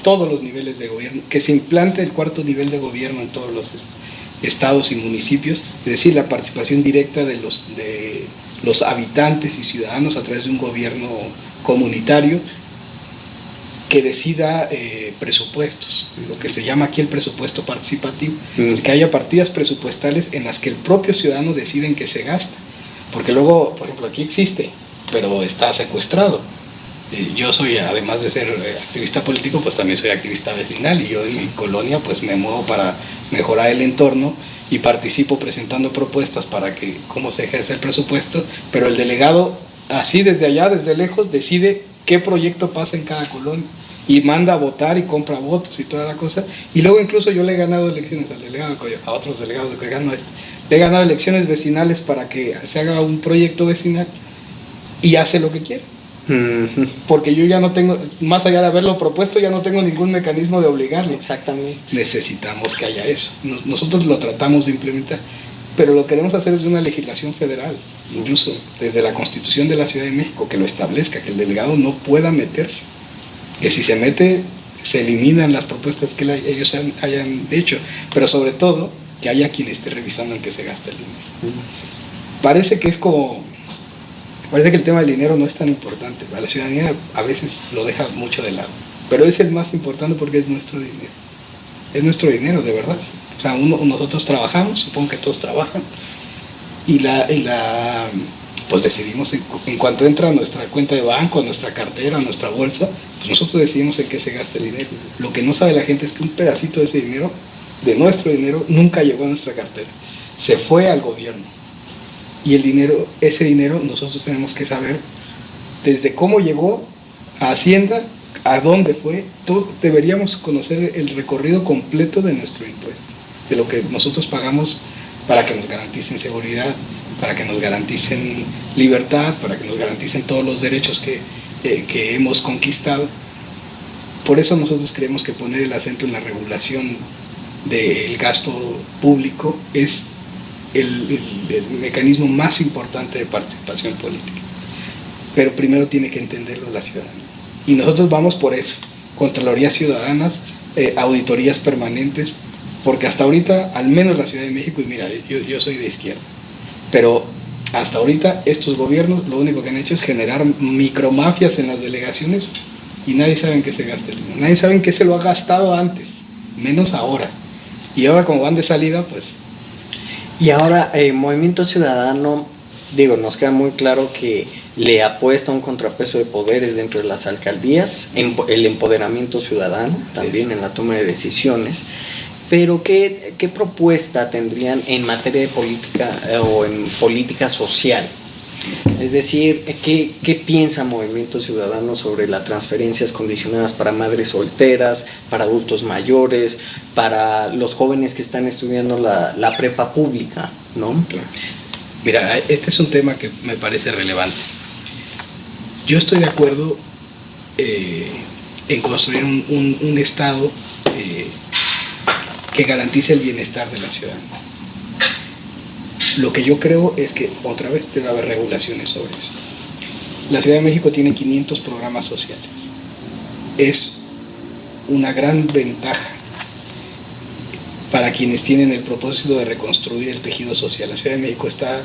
Speaker 2: Todos los niveles de gobierno, que se implante el cuarto nivel de gobierno en todos los estados y municipios, es decir, la participación directa de los habitantes y ciudadanos a través de un gobierno comunitario que decida presupuestos, lo que se llama aquí el presupuesto participativo, que haya partidas presupuestales en las que el propio ciudadano decide en qué se gasta, porque luego, por ejemplo, aquí existe, pero está secuestrado. Yo soy, además de ser activista político, pues también soy activista vecinal, y yo en mi colonia pues me muevo para mejorar el entorno y participo presentando propuestas para que cómo se ejerce el presupuesto, pero el delegado así desde allá, desde lejos, decide qué proyecto pasa en cada colonia y manda a votar y compra votos y toda la cosa. Y luego incluso yo le he ganado elecciones al delegado, a otros delegados que gano le he ganado elecciones vecinales para que se haga un proyecto vecinal y hace lo que quiere. Porque yo ya no tengo, más allá de haberlo propuesto, ya no tengo ningún mecanismo de obligarlo.
Speaker 1: Exactamente.
Speaker 2: Necesitamos que haya eso. Nosotros lo tratamos de implementar, pero lo queremos hacer desde una legislación federal, incluso desde la Constitución de la Ciudad de México, que lo establezca, que el delegado no pueda meterse, que si se mete se eliminan las propuestas que ellos hayan hecho, pero sobre todo que haya quien esté revisando en qué se gasta el dinero. Parece que el tema del dinero no es tan importante. La ciudadanía a veces lo deja mucho de lado, pero es el más importante porque es nuestro dinero. Es nuestro dinero, de verdad. O sea, nosotros trabajamos, supongo que todos trabajan, y pues decidimos en cuanto entra a nuestra cuenta de banco, a nuestra cartera, a nuestra bolsa, pues nosotros decidimos en qué se gasta el dinero. Lo que no sabe la gente es que un pedacito de ese dinero, de nuestro dinero, nunca llegó a nuestra cartera. Se fue al gobierno. Y ese dinero nosotros tenemos que saber desde cómo llegó a Hacienda, a dónde fue. Deberíamos conocer el recorrido completo de nuestro impuesto, de lo que nosotros pagamos para que nos garanticen seguridad, para que nos garanticen libertad, para que nos garanticen todos los derechos que hemos conquistado. Por eso nosotros creemos que poner el acento en la regulación del gasto público es el mecanismo más importante de participación política. Pero primero tiene que entenderlo la ciudadanía. Y nosotros vamos por eso, contralorías ciudadanas, auditorías permanentes, porque hasta ahorita, al menos la Ciudad de México, y mira, yo soy de izquierda, pero hasta ahorita estos gobiernos lo único que han hecho es generar micromafias en las delegaciones y nadie sabe en qué se gasta el dinero, nadie sabe en qué se lo ha gastado antes, menos ahora. Y ahora como van de salida, pues...
Speaker 1: Y ahora, Movimiento Ciudadano, nos queda muy claro que le apuesta a un contrapeso de poderes dentro de las alcaldías, el empoderamiento ciudadano, también en la toma de decisiones. Pero ¿qué propuesta tendrían en materia de política o en política social? Es decir, ¿qué piensa Movimiento Ciudadano sobre las transferencias condicionadas para madres solteras, para adultos mayores, para los jóvenes que están estudiando la prepa pública, ¿no?
Speaker 2: Mira, este es un tema que me parece relevante. Yo estoy de acuerdo en construir un Estado que garantice el bienestar de la ciudadanía. Lo que yo creo es que otra vez debe haber regulaciones sobre eso. La Ciudad de México tiene 500 programas sociales. Es una gran ventaja para quienes tienen el propósito de reconstruir el tejido social. La Ciudad de México está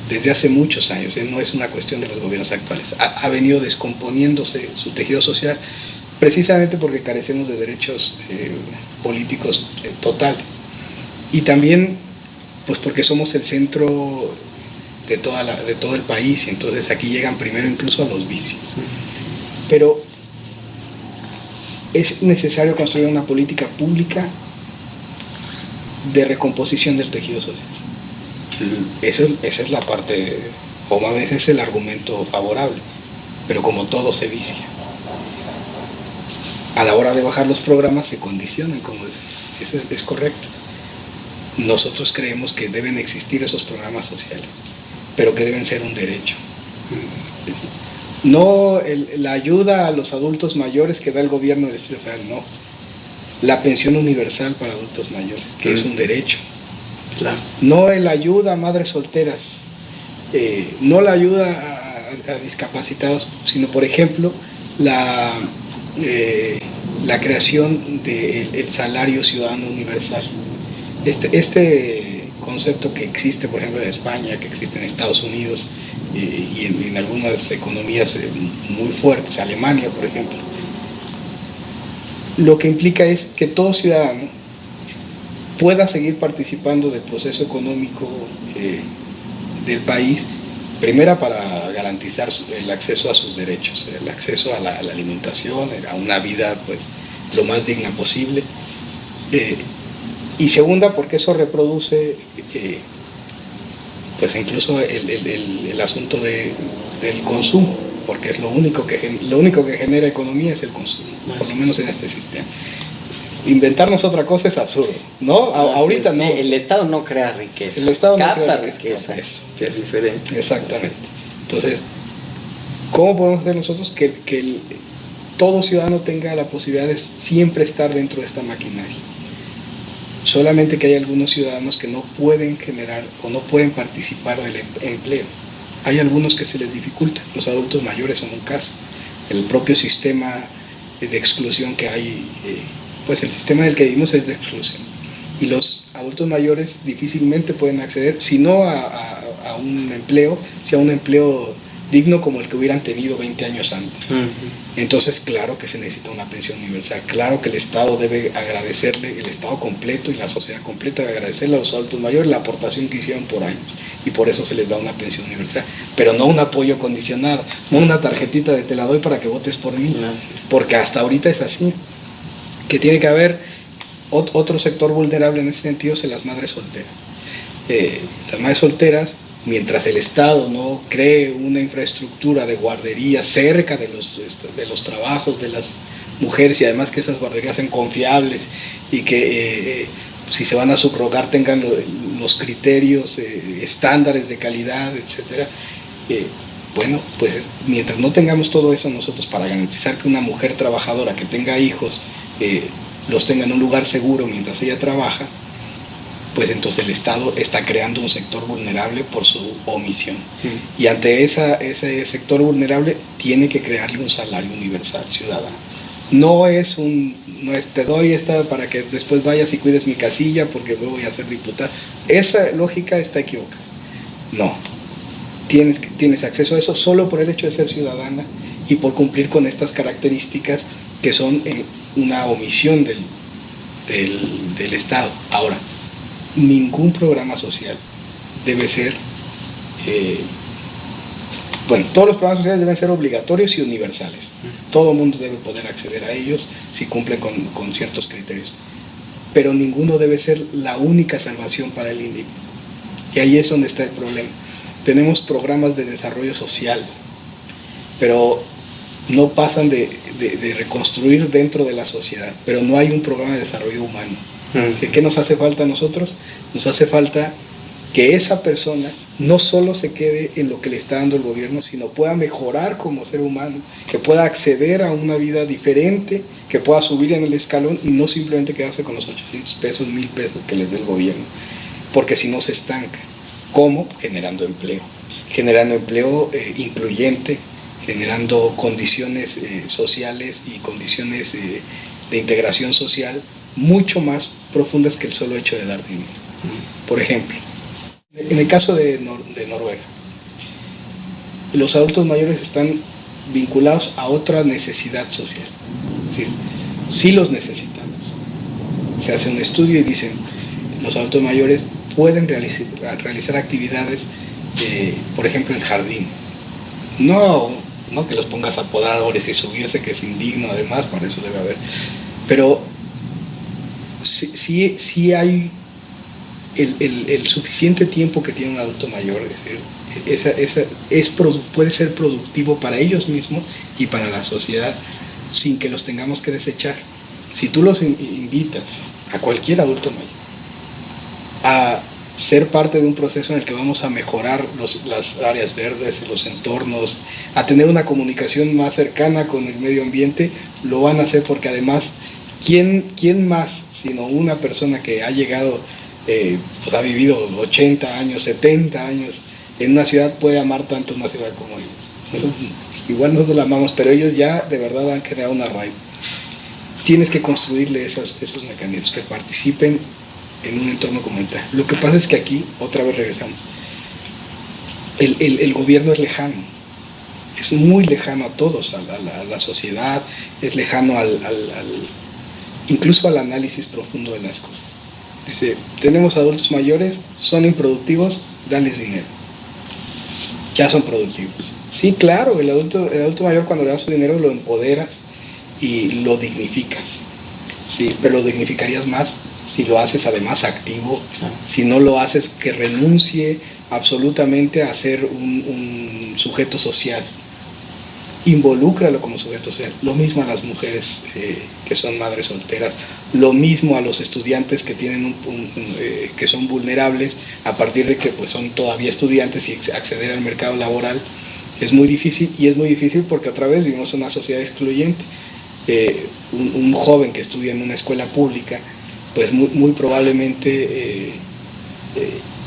Speaker 2: desde hace muchos años, no es una cuestión de los gobiernos actuales, ha venido descomponiéndose su tejido social precisamente porque carecemos de derechos políticos totales. Y también pues porque somos el centro de todo el país, y entonces aquí llegan primero incluso a los vicios. Pero es necesario construir una política pública de recomposición del tejido social. Esa es la parte, o a veces es el argumento favorable, pero como todo se vicia. A la hora de bajar los programas se condicionan, como decía. Eso es correcto. Nosotros creemos que deben existir esos programas sociales, pero que deben ser un derecho. No la ayuda a los adultos mayores que da el gobierno del Distrito Federal, no. La pensión universal para adultos mayores, que es un derecho.
Speaker 1: Claro.
Speaker 2: No la ayuda a madres solteras, no la ayuda a discapacitados, sino, por ejemplo, la creación del salario ciudadano universal. Este concepto que existe, por ejemplo, en España, que existe en Estados Unidos y en algunas economías muy fuertes, Alemania, por ejemplo, lo que implica es que todo ciudadano pueda seguir participando del proceso económico del país, primero para garantizar el acceso a sus derechos, el acceso a la alimentación, a una vida pues lo más digna posible, y segunda porque eso reproduce pues incluso el asunto del consumo, porque es lo único que genera economía es el consumo, por lo menos en este sistema. Inventarnos otra cosa es absurdo, ¿no? Ahorita no.
Speaker 1: El Estado no crea riqueza.
Speaker 2: El Estado no
Speaker 1: capta
Speaker 2: crea
Speaker 1: riqueza.
Speaker 2: Eso,
Speaker 1: que es diferente.
Speaker 2: Exactamente. Entonces, ¿cómo podemos hacer nosotros que todo ciudadano tenga la posibilidad de siempre estar dentro de esta maquinaria? Solamente que hay algunos ciudadanos que no pueden generar o no pueden participar del empleo. Hay algunos que se les dificulta. Los adultos mayores son un caso. El propio sistema de exclusión que hay, pues el sistema en el que vivimos es de exclusión. Y los adultos mayores difícilmente pueden acceder, si no a un empleo, si a un empleo digno como el que hubieran tenido 20 años antes. Entonces, claro que se necesita una pensión universal, claro que el Estado debe agradecerle, el Estado completo y la sociedad completa debe agradecerle a los adultos mayores la aportación que hicieron por años, y por eso se les da una pensión universal, pero no un apoyo condicionado, no una tarjetita de te la doy para que votes por mí, porque hasta ahorita es así, que tiene que haber otro sector vulnerable en ese sentido, son las madres solteras. Las madres solteras, mientras el Estado no cree una infraestructura de guardería cerca de los trabajos de las mujeres, y además que esas guarderías sean confiables y que si se van a subrogar tengan los criterios, estándares de calidad, etcétera. Bueno, pues mientras no tengamos todo eso nosotros, para garantizar que una mujer trabajadora que tenga hijos los tenga en un lugar seguro mientras ella trabaja, pues entonces el Estado está creando un sector vulnerable por su omisión. Y ante ese sector vulnerable tiene que crearle un salario universal ciudadano. No es te doy esta para que después vayas y cuides mi casilla porque voy a ser diputado. Esa lógica está equivocada. No. Tienes acceso a eso solo por el hecho de ser ciudadana y por cumplir con estas características que son una omisión del Estado. Ahora, ningún programa social debe ser, todos los programas sociales deben ser obligatorios y universales. Todo el mundo debe poder acceder a ellos si cumple con ciertos criterios. Pero ninguno debe ser la única salvación para el individuo. Y ahí es donde está el problema. tenemos programas de desarrollo social, pero no pasan de reconstruir dentro de la sociedad, pero no hay un programa de desarrollo humano. ¿Qué nos hace falta a nosotros? Nos hace falta que esa persona no solo se quede en lo que le está dando el gobierno, sino pueda mejorar como ser humano, que pueda acceder a una vida diferente, que pueda subir en el escalón y no simplemente quedarse con los 800 pesos, 1000 pesos que les dé el gobierno, porque si no se estanca. ¿Cómo? Generando empleo incluyente, generando condiciones sociales y condiciones de integración social mucho más profundas que el solo hecho de dar dinero. Por ejemplo, en el caso de Noruega, los adultos mayores están vinculados a otra necesidad social. Es decir, sí los necesitamos. Se hace un estudio y dicen, los adultos mayores pueden realizar actividades, por ejemplo, en jardines. No que los pongas a podar árboles y subirse, que es indigno además, para eso debe haber. Pero sí hay el suficiente tiempo que tiene un adulto mayor, es decir, puede ser productivo para ellos mismos y para la sociedad sin que los tengamos que desechar. Si tú los invitas a cualquier adulto mayor a ser parte de un proceso en el que vamos a mejorar las áreas verdes, los entornos, a tener una comunicación más cercana con el medio ambiente, lo van a hacer porque además, ¿quién más sino una persona que ha llegado, pues ha vivido 80 años, 70 años en una ciudad, puede amar tanto una ciudad como ellos? Igual nosotros la amamos, pero ellos ya de verdad han creado un arraigo. Tienes que construirle esos mecanismos que participen en un entorno comunitario. Lo que pasa es que aquí, otra vez regresamos, el gobierno es lejano, es muy lejano a todos, a la sociedad, es lejano incluso al análisis profundo de las cosas. Dice, tenemos adultos mayores, son improductivos, dales dinero. Ya son productivos. Sí, claro, el adulto mayor, cuando le das su dinero, lo empoderas y lo dignificas. Sí, pero lo dignificarías más si lo haces además activo, si no lo haces que renuncie absolutamente a ser un sujeto social. Involúcralo como sujeto social. Lo mismo a las mujeres que son madres solteras, lo mismo a los estudiantes que tienen que son vulnerables a partir de que pues son todavía estudiantes y acceder al mercado laboral es muy difícil, y es muy difícil porque otra vez vivimos en una sociedad excluyente. Un joven que estudia en una escuela pública pues muy probablemente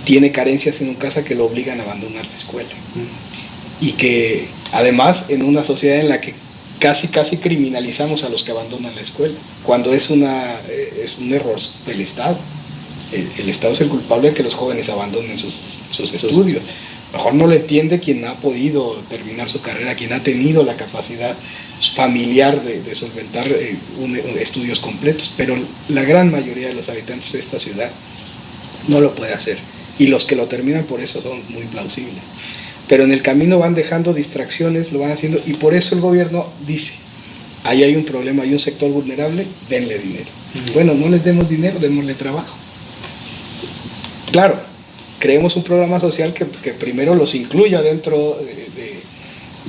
Speaker 2: tiene carencias en un casa que lo obligan a abandonar la escuela. Y que además en una sociedad en la que casi criminalizamos a los que abandonan la escuela, cuando es un error del Estado. El Estado es el culpable de que los jóvenes abandonen sus estudios. Mejor no lo entiende quien ha podido terminar su carrera, quien ha tenido la capacidad familiar de solventar estudios completos, pero la gran mayoría de los habitantes de esta ciudad no lo puede hacer, y los que lo terminan por eso son muy plausibles. Pero en el camino van dejando distracciones, lo van haciendo, y por eso el gobierno dice, ahí hay un problema, hay un sector vulnerable, denle dinero. Bueno, no les demos dinero, démosle trabajo. Claro, creemos un programa social que primero los incluya dentro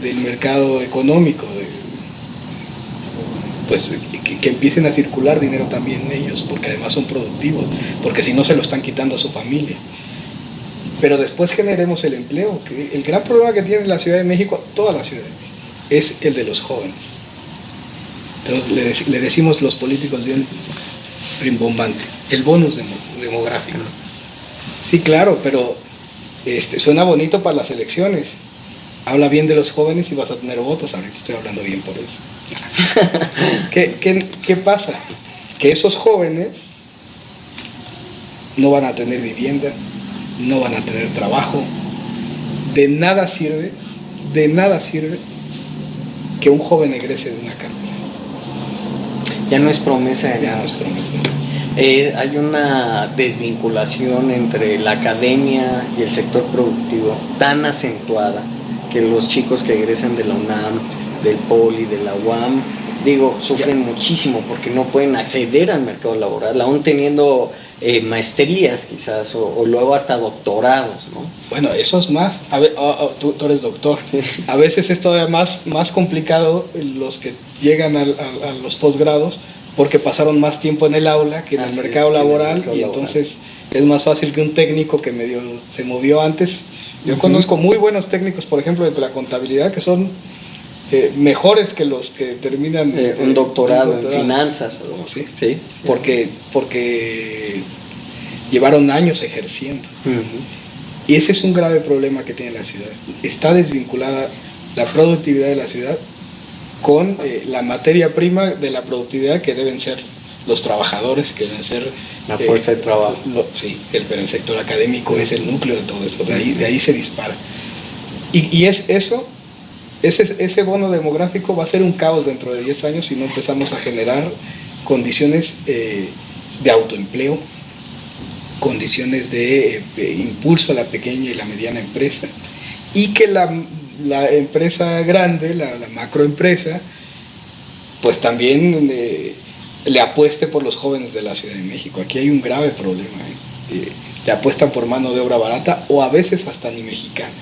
Speaker 2: del mercado económico, pues que empiecen a circular dinero también ellos, porque además son productivos, porque si no se lo están quitando a su familia. Pero después generemos el empleo, que el gran problema que tiene la Ciudad de México, toda la Ciudad de México, es el de los jóvenes. Entonces le decimos los políticos bien rimbombante, el bonus demográfico. Sí, claro, pero suena bonito para las elecciones. Habla bien de los jóvenes y vas a tener votos. Ahorita estoy hablando bien por eso. ¿Qué pasa? Que esos jóvenes no van a tener vivienda, no van a tener trabajo. De nada sirve que un joven egrese de una carrera.
Speaker 1: Ya no es promesa.
Speaker 2: Ya no es promesa.
Speaker 1: Hay una desvinculación entre la academia y el sector productivo tan acentuada que los chicos que egresan de la UNAM, del POLI, de la UAM, sufren muchísimo porque no pueden acceder al mercado laboral, aún teniendo maestrías quizás, o luego hasta doctorados, ¿no?
Speaker 2: Bueno, eso es más. A ver, tú eres doctor. Sí. A veces es todavía más complicado los que llegan a los posgrados porque pasaron más tiempo en el aula que en el mercado laboral, y entonces es más fácil que un técnico que medio se movió antes. Yo conozco muy buenos técnicos, por ejemplo, de la contabilidad, que son mejores que los que terminan
Speaker 1: un doctorado en finanzas, ¿no?
Speaker 2: Sí, sí. Porque llevaron años ejerciendo. Y ese es un grave problema que tiene la ciudad. Está desvinculada la productividad de la ciudad con la materia prima de la productividad, que deben ser los trabajadores, que deben ser
Speaker 1: la fuerza de trabajo.
Speaker 2: Sí, pero el sector académico es el núcleo de todo eso, de ahí se dispara. Y es eso. Ese bono demográfico va a ser un caos dentro de 10 años si no empezamos a generar condiciones de autoempleo, condiciones de impulso a la pequeña y la mediana empresa, y que la empresa grande, la macroempresa, pues también le apueste por los jóvenes de la Ciudad de México. Aquí hay un grave problema. Le apuestan por mano de obra barata, o a veces hasta ni mexicana.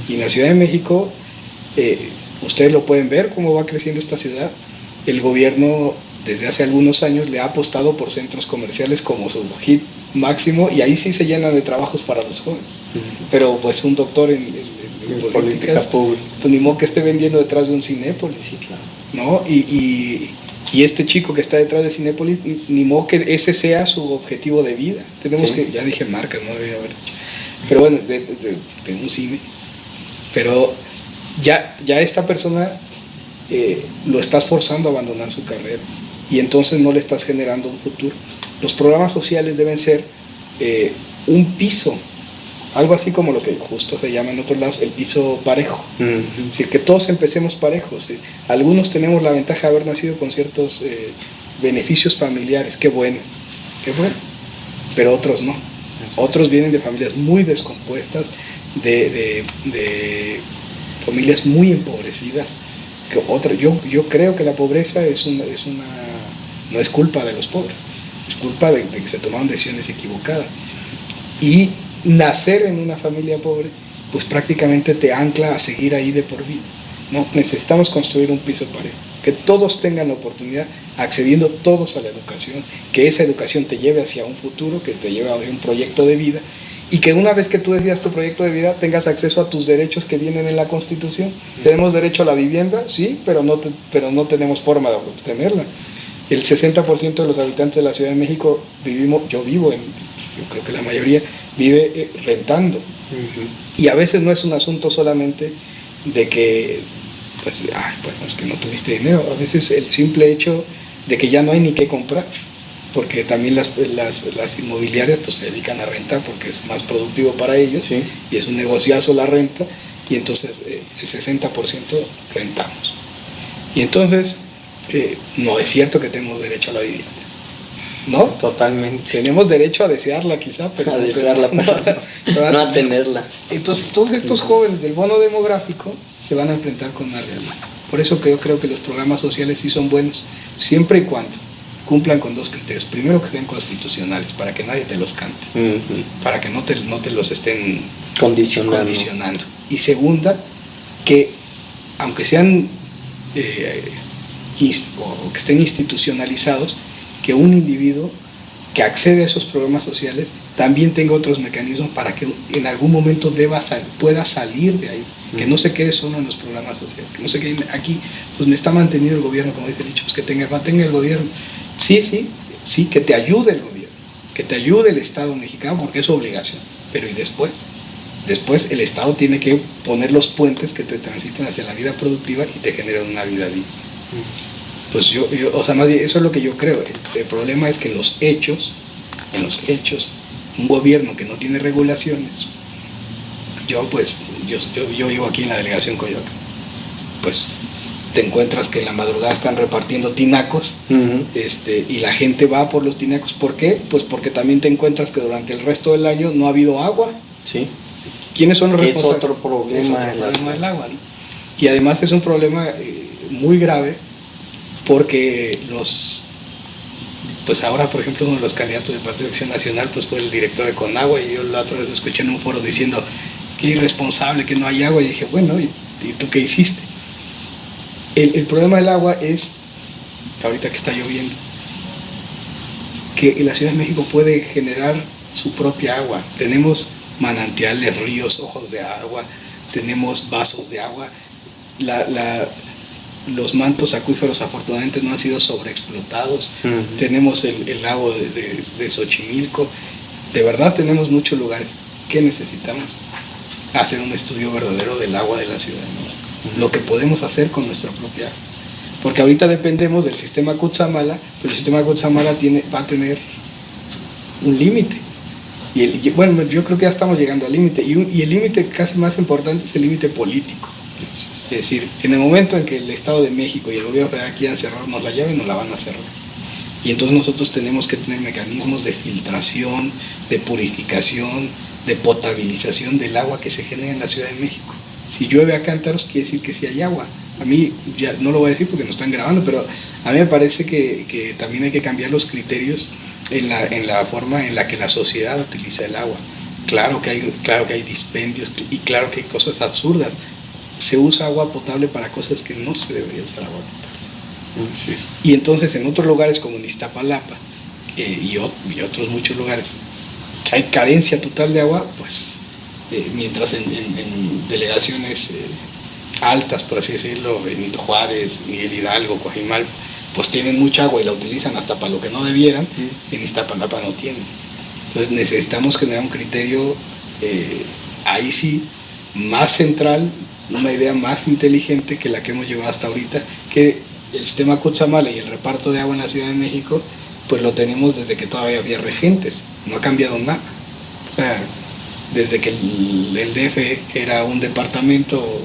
Speaker 2: Y en la Ciudad de México, ustedes lo pueden ver cómo va creciendo esta ciudad. El gobierno desde hace algunos años le ha apostado por centros comerciales como su hit máximo, y ahí sí se llenan de trabajos para los jóvenes. Pero pues un doctor en política pública, pues ni modo que esté vendiendo detrás de un Cinépolis, sí, claro, ¿no? Y este chico que está detrás de Cinépolis, ni modo que ese sea su objetivo de vida. Tenemos que, ya dije marcas, no debería haber dicho, pero bueno, de un cine. Pero ya esta persona lo estás forzando a abandonar su carrera, y entonces no le estás generando un futuro. Los programas sociales deben ser un piso, algo así como lo que justo se llama en otros lados el piso parejo. Es decir, que todos empecemos parejos. Algunos tenemos la ventaja de haber nacido con ciertos beneficios familiares, qué bueno, pero otros no. Otros vienen de familias muy descompuestas, de familias muy empobrecidas. Yo creo que la pobreza no es culpa de los pobres, es culpa de que se tomaron decisiones equivocadas. Y nacer en una familia pobre, pues prácticamente te ancla a seguir ahí de por vida, ¿no? Necesitamos construir un piso parejo, que todos tengan la oportunidad, accediendo todos a la educación, que esa educación te lleve hacia un futuro, que te lleve a un proyecto de vida, y que una vez que tú decidas tu proyecto de vida, tengas acceso a tus derechos que vienen en la Constitución. Tenemos derecho a la vivienda, sí, pero no tenemos forma de obtenerla. El 60% de los habitantes de la Ciudad de México yo creo que la mayoría vive rentando. Y a veces no es un asunto solamente de que, pues, es que no tuviste dinero. A veces el simple hecho de que ya no hay ni qué comprar, porque también las inmobiliarias pues se dedican a rentar porque es más productivo para ellos, sí, y es un negociazo la renta, y entonces el 60% rentamos. Y entonces no es cierto que tenemos derecho a la vivienda, ¿no?
Speaker 1: Totalmente.
Speaker 2: Tenemos derecho a desearla quizá, pero no a tenerla. Entonces todos estos jóvenes del bono demográfico se van a enfrentar con una realidad. Por eso que yo creo que los programas sociales sí son buenos, siempre y cuando cumplan con dos criterios. Primero, que sean constitucionales, para que nadie te los cante, para que no te los estén condicionando. Y segunda, que aunque sean o que estén institucionalizados, que un individuo que accede a esos programas sociales también tenga otros mecanismos para que en algún momento pueda salir de ahí, que no se quede solo en los programas sociales, que no se quede aquí, pues me está manteniendo el gobierno, como dice el dicho, pues que mantenga el gobierno. Sí, que te ayude el gobierno, que te ayude el Estado mexicano, porque es su obligación, pero ¿y después? Después el Estado tiene que poner los puentes que te transiten hacia la vida productiva y te generen una vida digna. Pues más bien, eso es lo que yo creo. El problema es que en los hechos, un gobierno que no tiene regulaciones, yo vivo aquí en la delegación Coyoacán, pues te encuentras que en la madrugada están repartiendo tinacos, y la gente va por los tinacos. ¿Por qué? Pues porque también te encuentras que durante el resto del año no ha habido agua.
Speaker 1: Sí.
Speaker 2: ¿Quiénes son los responsables?
Speaker 1: Es otro problema
Speaker 2: del agua, ¿no? Y además es un problema muy grave, porque pues ahora, por ejemplo, uno de los candidatos del Partido de Acción Nacional pues fue el director de Conagua, y yo la otra vez lo escuché en un foro diciendo que irresponsable, que no hay agua, y dije, bueno, ¿y tú qué hiciste? El problema del agua es, ahorita que está lloviendo, que la Ciudad de México puede generar su propia agua. Tenemos manantiales, ríos, ojos de agua, tenemos vasos de agua. Los mantos acuíferos afortunadamente no han sido sobreexplotados. Tenemos el lago de Xochimilco. De verdad tenemos muchos lugares. ¿Qué necesitamos? Hacer un estudio verdadero del agua de la Ciudad de México. Lo que podemos hacer con nuestra propia agua. Porque ahorita dependemos del sistema Cutzamala, pero el sistema Cutzamala va a tener un límite. Bueno, yo creo que ya estamos llegando al límite. Y el límite casi más importante es el límite político. Es decir, en el momento en que el Estado de México y el gobierno federal quieran cerrarnos la llave, nos la van a cerrar. Y entonces nosotros tenemos que tener mecanismos de filtración, de purificación, de potabilización del agua que se genera en la Ciudad de México. Si llueve a cántaros, quiere decir que sí hay agua. A mí, ya no lo voy a decir porque nos están grabando, pero a mí me parece que también hay que cambiar los criterios en la forma en la que la sociedad utiliza el agua. Claro que hay dispendios y claro que hay cosas absurdas. Se usa agua potable para cosas que no se debería usar agua potable. Sí. Y entonces en otros lugares como en Iztapalapa y otros muchos lugares que hay carencia total de agua, pues mientras en delegaciones altas, por así decirlo, Benito Juárez, Miguel Hidalgo, Coajimalpa, pues tienen mucha agua y la utilizan hasta para lo que no debieran, en Iztapalapa no tienen. Entonces necesitamos generar un criterio ahí sí más central, una idea más inteligente que la que hemos llevado hasta ahorita, que el sistema Cutzamala y el reparto de agua en la Ciudad de México, pues lo tenemos desde que todavía había regentes, no ha cambiado nada. O sea, desde que el DF era un departamento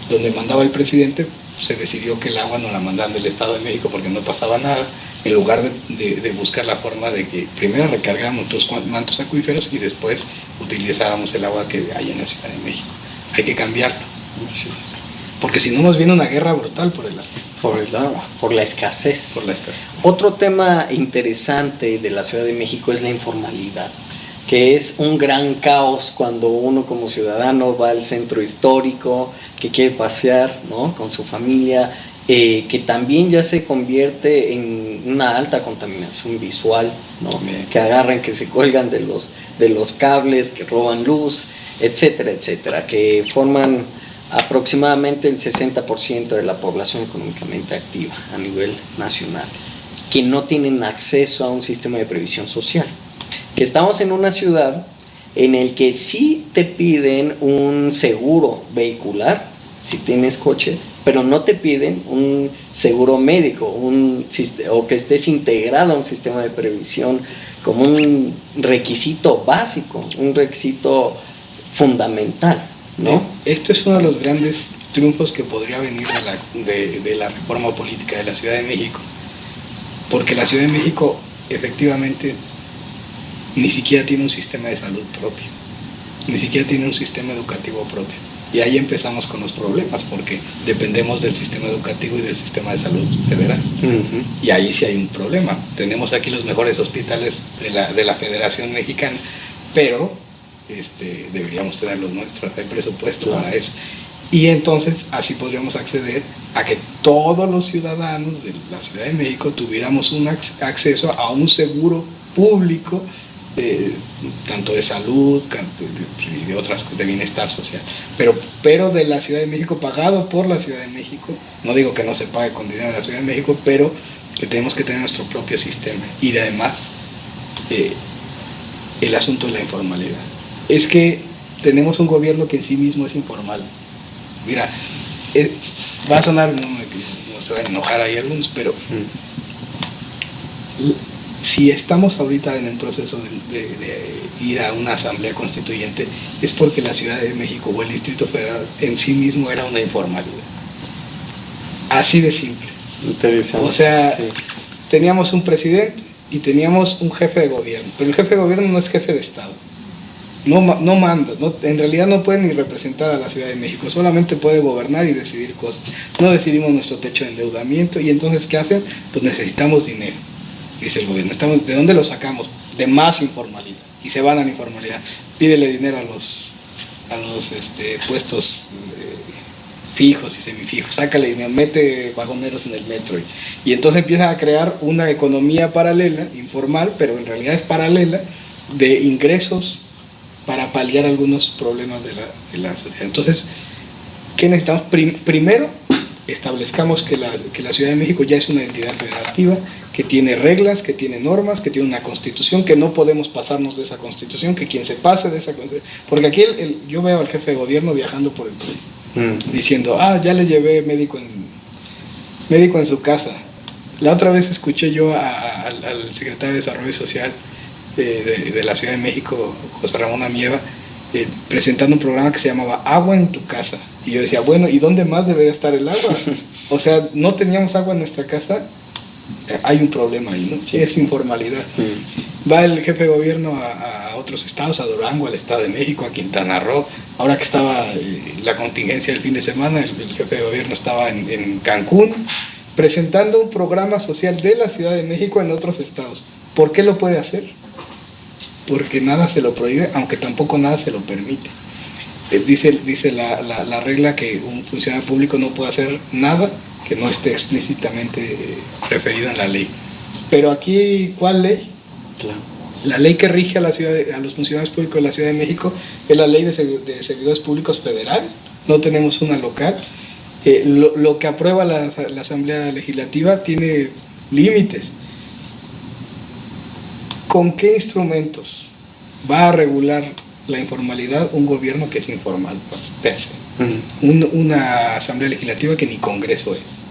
Speaker 2: donde mandaba el presidente, se decidió que el agua no la mandaban del Estado de México porque no pasaba nada, en lugar de buscar la forma de que primero recargáramos los mantos acuíferos y después utilizáramos el agua que hay en la Ciudad de México. Hay que cambiarlo. Porque si no nos viene una guerra brutal por el agua.
Speaker 1: Por el agua, por la escasez.
Speaker 2: Por la escasez.
Speaker 1: Otro tema interesante de la Ciudad de México es la informalidad, que es un gran caos cuando uno como ciudadano va al centro histórico, que quiere pasear, ¿no?, con su familia, que también ya se convierte en una alta contaminación visual, ¿no?, que agarran, que se cuelgan de los cables, que roban luz, etcétera, etcétera, que forman aproximadamente el 60% de la población económicamente activa a nivel nacional, que no tienen acceso a un sistema de previsión social. Que estamos en una ciudad en el que sí te piden un seguro vehicular si tienes coche, pero no te piden un seguro médico o que estés integrado a un sistema de previsión como un requisito básico, un requisito fundamental, ¿no?
Speaker 2: Esto es uno de los grandes triunfos que podría venir de la reforma política de la Ciudad de México, porque la Ciudad de México efectivamente ni siquiera tiene un sistema de salud propio, ni siquiera tiene un sistema educativo propio. Y ahí empezamos con los problemas, porque dependemos del sistema educativo y del sistema de salud federal. Y ahí sí hay un problema. Tenemos aquí los mejores hospitales de la Federación Mexicana, pero deberíamos tener los nuestros, hay presupuesto para eso. Y entonces así podríamos acceder a que todos los ciudadanos de la Ciudad de México tuviéramos un acceso a un seguro público, tanto de salud y de otras cosas, de bienestar social, pero de la Ciudad de México, pagado por la Ciudad de México. No digo que no se pague con dinero de la Ciudad de México, pero que tenemos que tener nuestro propio sistema. Y además el asunto de la informalidad es que tenemos un gobierno que en sí mismo es informal. Mira, va a sonar, no se van a enojar ahí algunos, pero si estamos ahorita en el proceso de ir a una asamblea constituyente, es porque la Ciudad de México o el Distrito Federal en sí mismo era una informalidad. Así de simple.
Speaker 1: Interesante.
Speaker 2: O sea,
Speaker 1: sí,
Speaker 2: teníamos un presidente y teníamos un jefe de gobierno, pero el jefe de gobierno no es jefe de Estado. No manda, en realidad no puede ni representar a la Ciudad de México, solamente puede gobernar y decidir cosas. No decidimos nuestro techo de endeudamiento y entonces ¿qué hacen? Pues necesitamos dinero. dice el gobierno. ¿De dónde lo sacamos? De más informalidad. Y se van a la informalidad. Pídele dinero a los puestos fijos y semifijos, sácale dinero, mete vagoneros en el metro. Y entonces empiezan a crear una economía paralela, informal, pero en realidad es paralela, de ingresos para paliar algunos problemas de la sociedad. Entonces, ¿qué necesitamos? Primero, establezcamos que la Ciudad de México ya es una entidad federativa, que tiene reglas, que tiene normas, que tiene una constitución, que no podemos pasarnos de esa constitución, que quien se pase de esa constitución... Porque aquí yo veo al jefe de gobierno viajando por el país, diciendo, ya le llevé médico en su casa. La otra vez escuché yo al secretario de Desarrollo Social de la Ciudad de México, José Ramón Amieva, presentando un programa que se llamaba Agua en tu casa. Y yo decía, bueno, ¿y dónde más debería estar el agua? O sea, no teníamos agua en nuestra casa, hay un problema ahí, ¿no? Sí. Es informalidad. Va el jefe de gobierno a otros estados, a Durango, al Estado de México, a Quintana Roo. Ahora que estaba la contingencia del fin de semana, el jefe de gobierno estaba en Cancún, presentando un programa social de la Ciudad de México en otros estados. ¿Por qué lo puede hacer? Porque nada se lo prohíbe, aunque tampoco nada se lo permite. Dice la regla que un funcionario público no puede hacer nada que no esté explícitamente referido en la ley. Pero aquí, ¿cuál ley? Claro. La ley que rige a los funcionarios públicos de la Ciudad de México es la ley de servidores públicos federal, no tenemos una local. Lo que aprueba la Asamblea Legislativa tiene límites. ¿Con qué instrumentos va a regular la informalidad un gobierno que es informal, pues, per se? Una Asamblea Legislativa que ni Congreso es.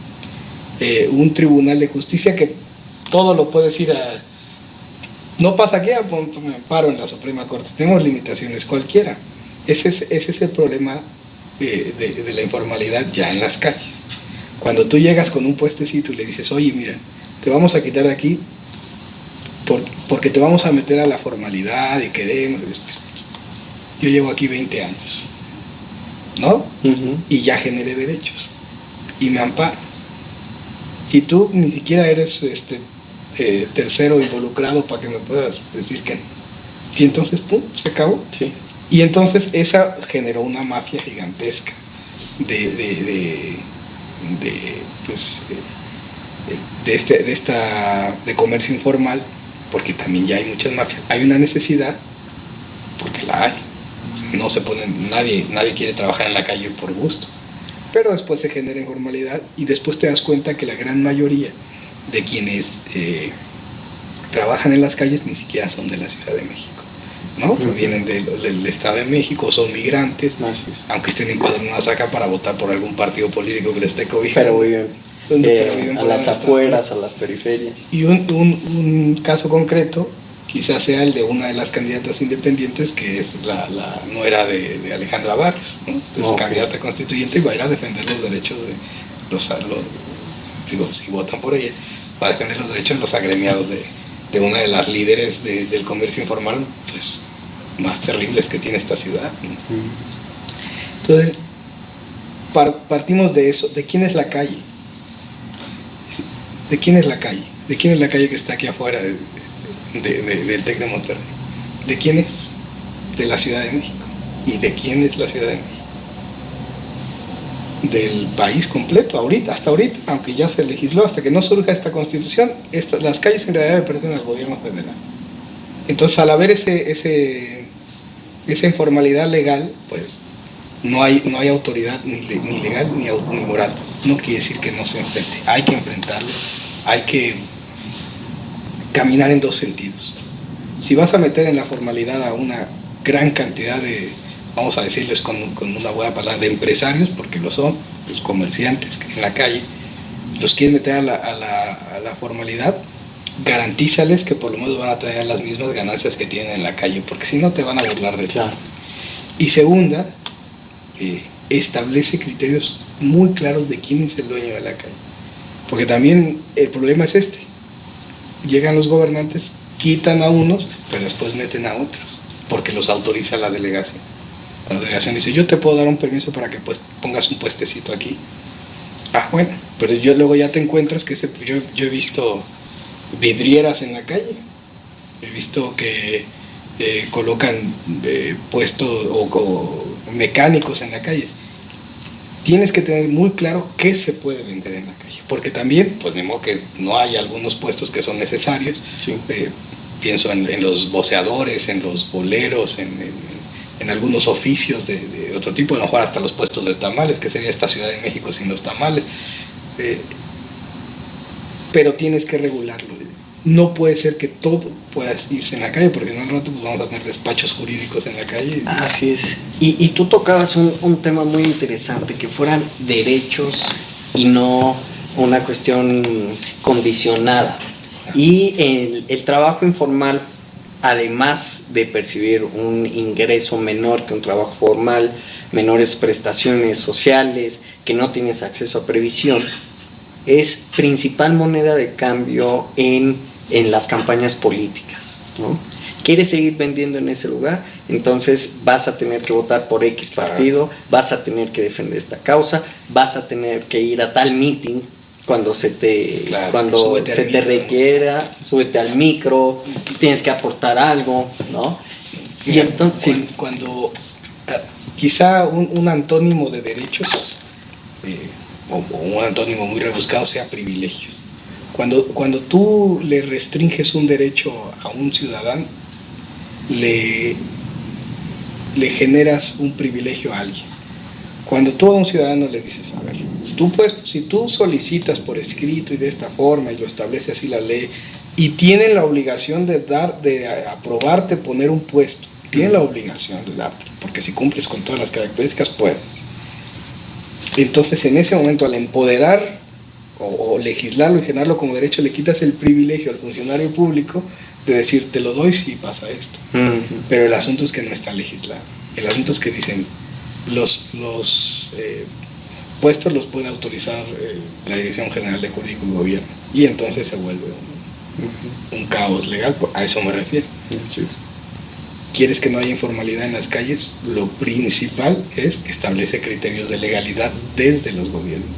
Speaker 2: Un Tribunal de Justicia que todo lo puede decir no pasa aquí, me paro en la Suprema Corte. Tenemos limitaciones, cualquiera. Ese es el problema de la informalidad ya en las calles. Cuando tú llegas con un puestecito y le dices, oye, mira, te vamos a quitar de aquí porque te vamos a meter a la formalidad y queremos... Yo llevo aquí 20 años, ¿no? Y ya generé derechos y me amparo. Y tú ni siquiera eres tercero involucrado para que me puedas decir que no. Y entonces, ¡pum!, se acabó. Sí. Y entonces esa generó una mafia gigantesca de comercio informal, porque también ya hay muchas mafias. Hay una necesidad, porque la hay. O sea, no se ponen, nadie quiere trabajar en la calle por gusto. Pero después se genera informalidad y después te das cuenta que la gran mayoría de quienes trabajan en las calles ni siquiera son de la Ciudad de México, ¿no? Provienen del Estado de México, son migrantes, aunque estén empadronados acá para votar por algún partido político que les esté cobijando.
Speaker 1: Pero viven a las afueras, a las periferias. Y
Speaker 2: un caso concreto quizás sea el de una de las candidatas independientes, que es la nuera de Alejandra Barrios, ¿no? Es candidata constituyente y va a ir a defender los derechos de si votan por ella, va a defender los derechos de los agremiados de una de las líderes del comercio informal, pues, más terribles que tiene esta ciudad, ¿no? Entonces, partimos de eso. ¿De quién es la calle? ¿De quién es la calle? ¿De quién es la calle que está aquí afuera del TEC de Monterrey? ¿De quién es? De la Ciudad de México. ¿Y de quién es la Ciudad de México? Del país completo, hasta ahorita, aunque ya se legisló, hasta que no surja esta constitución, las calles en realidad pertenecen al gobierno federal. Entonces, al haber esa informalidad legal, pues no hay autoridad ni legal ni moral. No quiere decir que no se enfrente, hay que enfrentarlo, hay que caminar en dos sentidos. Si vas a meter en la formalidad a una gran cantidad de, vamos a decirles con una buena palabra, de empresarios, porque lo son, los comerciantes en la calle, los quieres meter a la formalidad, garantízales que por lo menos van a tener las mismas ganancias que tienen en la calle, porque si no te van a burlar de ti. Claro. Y segunda, establece criterios muy claros de quién es el dueño de la calle, porque también el problema es llegan los gobernantes, quitan a unos, pero después meten a otros, porque los autoriza la delegación. La delegación dice, yo te puedo dar un permiso para que pongas un puestecito aquí. Bueno, pero luego ya te encuentras que yo he visto vidrieras en la calle. He visto que colocan puestos o mecánicos en la calle. Tienes que tener muy claro qué se puede vender en la calle, porque también, pues ni modo que no hay algunos puestos que son necesarios.
Speaker 1: Sí.
Speaker 2: Pienso en los voceadores, en los boleros, en algunos oficios de otro tipo, a lo mejor hasta los puestos de tamales, que sería esta Ciudad de México sin los tamales. Pero tienes que regularlo. No puede ser que todo pueda irse en la calle, porque en un rato pues vamos a tener despachos jurídicos en la calle.
Speaker 1: Así es. Y tú tocabas un tema muy interesante, que fueran derechos y no una cuestión condicionada. Y el trabajo informal, además de percibir un ingreso menor que un trabajo formal, menores prestaciones sociales, que no tienes acceso a previsión, es principal moneda de cambio en las campañas políticas, ¿no? ¿Quieres seguir vendiendo en ese lugar? Entonces vas a tener que votar por X partido, vas a tener que defender esta causa, vas a tener que ir a tal meeting cuando se te requiera, súbete al micro, tienes que aportar algo, ¿no?
Speaker 2: Sí. Y entonces, cuando quizá un antónimo de derechos o un antónimo muy rebuscado sea privilegios. Cuando tú le restringes un derecho a un ciudadano, le generas un privilegio a alguien. Cuando tú a un ciudadano le dices, a ver, si tú solicitas por escrito y de esta forma y lo establece así la ley, y tienen la obligación de aprobarte poner un puesto, tienen la obligación de darte, porque si cumples con todas las características puedes. Entonces en ese momento, al empoderar o legislarlo y generarlo como derecho, le quitas el privilegio al funcionario público de decir, te lo doy si pasa esto. Pero el asunto es que no está legislado. El asunto es que dicen, los puestos los puede autorizar la Dirección General de Jurídico y Gobierno, y entonces se vuelve un caos legal. A eso me refiero. Sí. ¿Quieres que no haya informalidad en las calles? Lo principal es establece criterios de legalidad desde los gobiernos.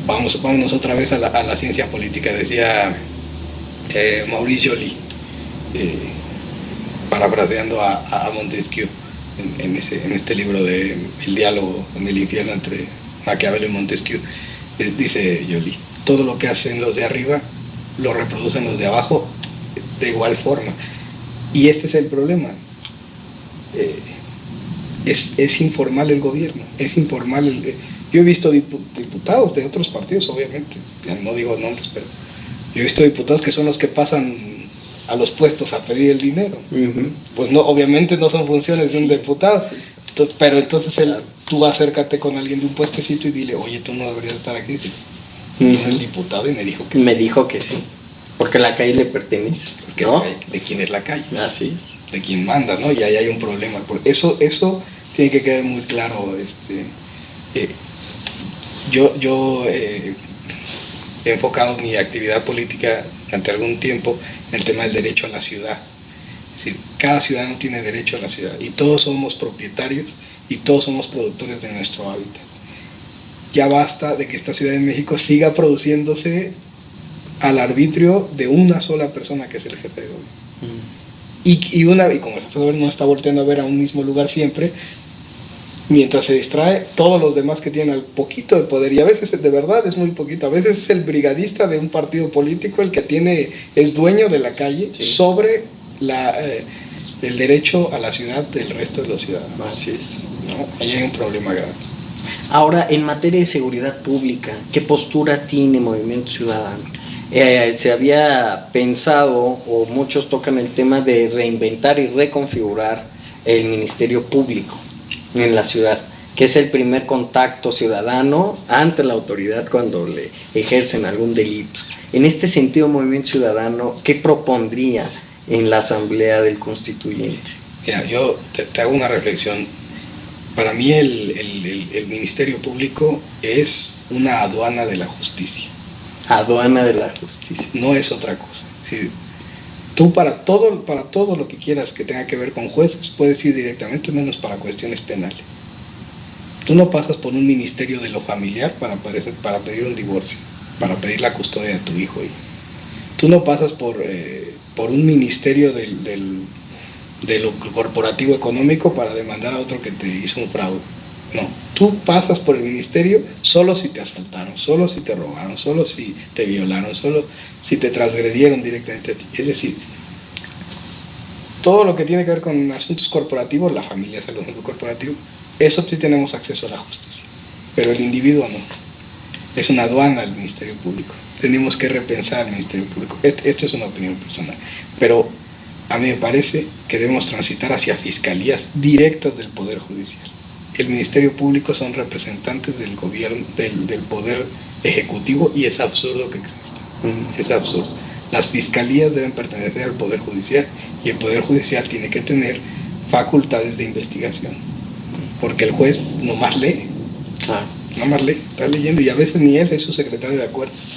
Speaker 2: Vámonos otra vez a la ciencia política. Decía Maurice Joly, parafraseando a Montesquieu en este libro de El diálogo en el infierno entre Maquiavelo y Montesquieu, dice Joly, todo lo que hacen los de arriba lo reproducen los de abajo de igual forma. Y este es el problema. Es informal el gobierno, es informal yo he visto diputados de otros partidos, obviamente, ya no digo nombres, pero yo he visto diputados que son los que pasan a los puestos a pedir el dinero. Pues no, obviamente no son funciones de un diputado, pero entonces tú acércate con alguien de un puestecito y dile, oye, tú no deberías estar aquí. Vino el diputado y me dijo que sí.
Speaker 1: Me dijo que sí, porque la calle le pertenece.
Speaker 2: Porque
Speaker 1: ¿no?
Speaker 2: ¿De quién es la calle?
Speaker 1: Así es.
Speaker 2: De quién manda, ¿no? Y ahí hay un problema. Eso tiene que quedar muy claro. Yo he enfocado mi actividad política durante algún tiempo en el tema del derecho a la ciudad. Es decir, cada ciudadano tiene derecho a la ciudad y todos somos propietarios y todos somos productores de nuestro hábitat. Ya basta de que esta Ciudad de México siga produciéndose al arbitrio de una sola persona, que es el jefe de gobierno. Y como el jefe de gobierno no está volteando a ver a un mismo lugar siempre, mientras se distrae, todos los demás que tienen al poquito de poder, y a veces de verdad es muy poquito, a veces es el brigadista de un partido político el que es dueño de la calle, sí, sobre el derecho a la ciudad del resto de los ciudadanos.
Speaker 1: Así es.
Speaker 2: ¿No? Ahí hay un problema grave.
Speaker 1: Ahora, en materia de seguridad pública, ¿qué postura tiene Movimiento Ciudadano? Se había pensado, o muchos tocan el tema de reinventar y reconfigurar el Ministerio Público en la ciudad, que es el primer contacto ciudadano ante la autoridad cuando le ejercen algún delito. En este sentido, Movimiento Ciudadano, ¿qué propondría en la Asamblea del Constituyente?
Speaker 2: Mira, yo te hago una reflexión. Para mí el Ministerio Público es una aduana de la justicia.
Speaker 1: Aduana de la justicia.
Speaker 2: No es otra cosa. Sí, tú para todo lo que quieras que tenga que ver con jueces puedes ir directamente, menos para cuestiones penales. Tú no pasas por un ministerio de lo familiar para pedir un divorcio, para pedir la custodia de tu hijo o hija. Tú no pasas por un ministerio de lo corporativo económico para demandar a otro que te hizo un fraude. No, tú pasas por el ministerio solo si te asaltaron, solo si te robaron, solo si te violaron, solo si te transgredieron directamente a ti. Es decir, todo lo que tiene que ver con asuntos corporativos, la familia es el asunto corporativo, eso sí tenemos acceso a la justicia, pero el individuo no. Es una aduana al Ministerio Público. Tenemos que repensar el Ministerio Público. Esto es una opinión personal, pero a mí me parece que debemos transitar hacia fiscalías directas del Poder Judicial. El Ministerio Público son representantes del gobierno, del Poder Ejecutivo, y es absurdo que exista. Es absurdo. Las fiscalías deben pertenecer al Poder Judicial, y el Poder Judicial tiene que tener facultades de investigación, porque el juez nomás lee. Nomás lee, está leyendo, y a veces ni él es su secretario de acuerdos.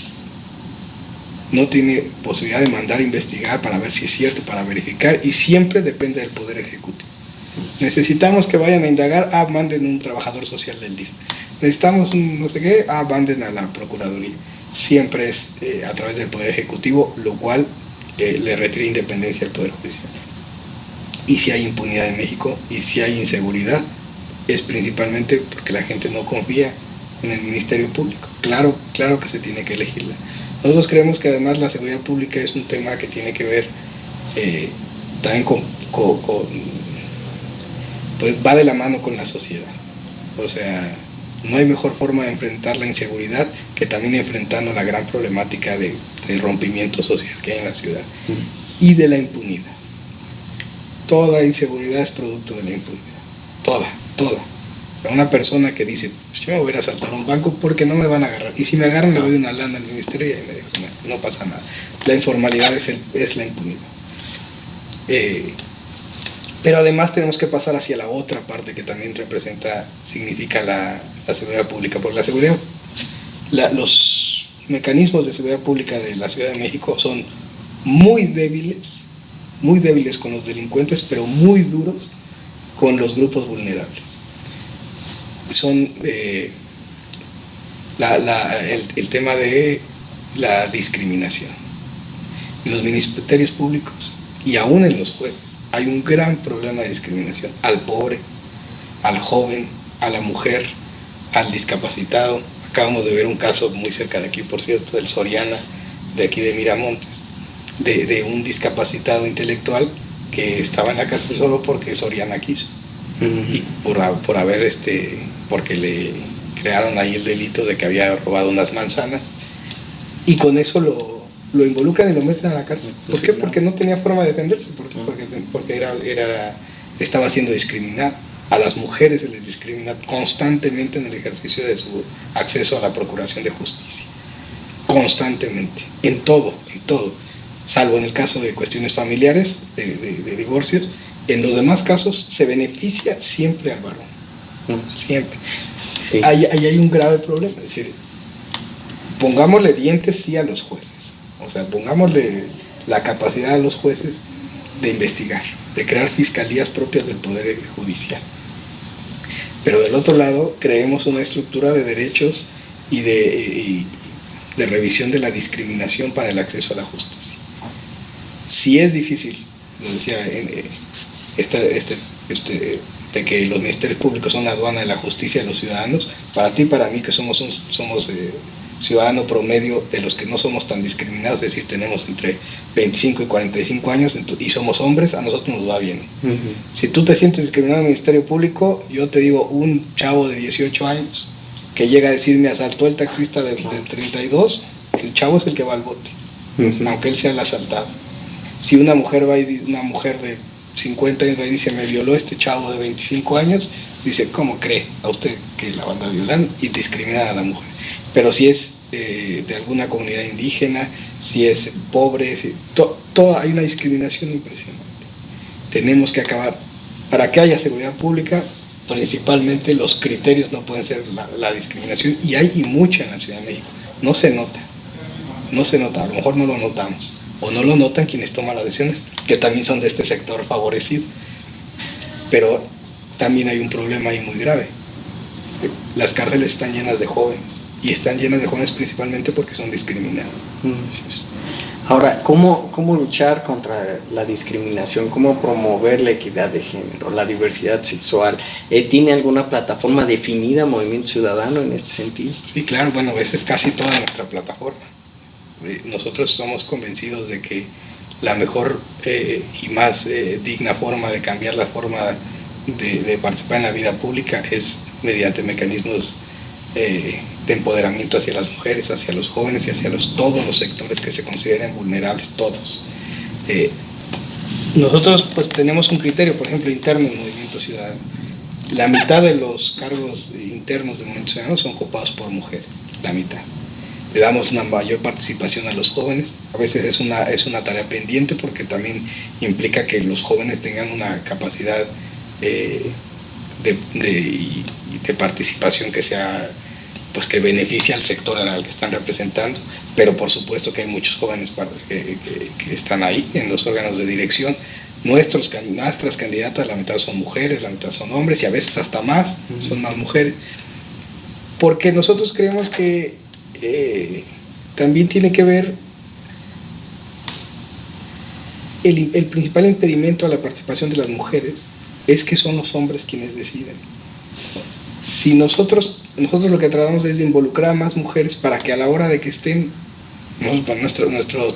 Speaker 2: No tiene posibilidad de mandar a investigar para ver si es cierto, para verificar, y siempre depende del Poder Ejecutivo. Necesitamos que vayan a indagar, manden un trabajador social del DIF. Necesitamos un no sé qué, manden a la Procuraduría. Siempre es a través del Poder Ejecutivo, lo cual le retira independencia al Poder Judicial. Y si hay impunidad en México, y si hay inseguridad, es principalmente porque la gente no confía en el Ministerio Público. Claro que se tiene que elegirla. Nosotros creemos que además la seguridad pública es un tema que tiene que ver también pues va de la mano con la sociedad. O sea, no hay mejor forma de enfrentar la inseguridad que también enfrentando la gran problemática del rompimiento social que hay en la ciudad y de la impunidad. Toda inseguridad es producto de la impunidad. Toda. O sea, una persona que dice, yo me voy a ir a asaltar un banco porque no me van a agarrar, y si me agarran le doy una lana al ministerio y ahí me dejo, no pasa nada. La informalidad es la impunidad. Pero además tenemos que pasar hacia la otra parte que también significa la seguridad pública, porque los mecanismos de seguridad pública de la Ciudad de México son muy débiles con los delincuentes, pero muy duros con los grupos vulnerables. Son el tema de la discriminación. En los ministerios públicos y aún en los jueces hay un gran problema de discriminación al pobre, al joven, a la mujer, al discapacitado. Acabamos de ver un caso muy cerca de aquí, por cierto, del Soriana, de aquí de Miramontes, de un discapacitado intelectual que estaba en la cárcel solo porque Soriana quiso. Y porque le crearon ahí el delito de que había robado unas manzanas, y con eso lo involucran y lo meten a la cárcel. ¿Por qué? Porque no tenía forma de defenderse, porque estaba siendo discriminado. A las mujeres se les discrimina constantemente en el ejercicio de su acceso a la procuración de justicia. Constantemente, en todo, salvo en el caso de cuestiones familiares, de divorcios. En los demás casos se beneficia siempre al varón, siempre. Sí. Ahí hay un grave problema, es decir, pongámosle dientes sí a los jueces, o sea, pongámosle la capacidad a los jueces de investigar, de crear fiscalías propias del Poder Judicial. Pero del otro lado, creemos una estructura de derechos y de revisión de la discriminación para el acceso a la justicia. Si es difícil, como decía, de que los ministerios públicos son la aduana de la justicia de los ciudadanos, para ti y para mí, que somos ciudadano promedio de los que no somos tan discriminados, es decir, tenemos entre 25 y 45 años y somos hombres, a nosotros nos va bien. Si tú te sientes discriminado en el Ministerio Público, yo te digo, un chavo de 18 años que llega a decir me asaltó el taxista del 32, el chavo es el que va al bote, aunque él sea el asaltado. Si una mujer de 50 años va y dice me violó este chavo de 25 años, dice, ¿cómo cree a usted que la van a violar? Y discrimina a la mujer. Pero si es de alguna comunidad indígena, si es pobre, hay una discriminación impresionante. Tenemos que acabar. Para que haya seguridad pública, principalmente los criterios no pueden ser la discriminación, y hay mucha en la Ciudad de México. No se nota, a lo mejor no lo notamos, o no lo notan quienes toman las decisiones, que también son de este sector favorecido. Pero también hay un problema ahí muy grave. Las cárceles están llenas de jóvenes, y están llenas de jóvenes principalmente porque son discriminados.
Speaker 1: Ahora, ¿cómo luchar contra la discriminación? ¿Cómo promover la equidad de género, la diversidad sexual? ¿Tiene alguna plataforma definida Movimiento Ciudadano en este sentido?
Speaker 2: Sí, claro, bueno, esa es casi toda nuestra plataforma. Nosotros somos convencidos de que la mejor y más digna forma de cambiar la forma de participar en la vida pública es mediante mecanismos de empoderamiento hacia las mujeres, hacia los jóvenes y hacia todos los sectores que se consideren vulnerables, todos. Nosotros pues tenemos un criterio, por ejemplo, interno en Movimiento Ciudadano. La mitad de los cargos internos de Movimiento Ciudadano son ocupados por mujeres, la mitad. Le damos una mayor participación a los jóvenes. A veces es una tarea pendiente porque también implica que los jóvenes tengan una capacidad de participación que sea, pues, que beneficie al sector al que están representando, pero por supuesto que hay muchos jóvenes que están ahí en los órganos de dirección. Nuestras candidatas, la mitad son mujeres, la mitad son hombres y a veces hasta más, son más mujeres, porque nosotros creemos que también tiene que ver el principal impedimento a la participación de las mujeres es que son los hombres quienes deciden. Si nosotros lo que tratamos es de involucrar a más mujeres para que a la hora de que estén,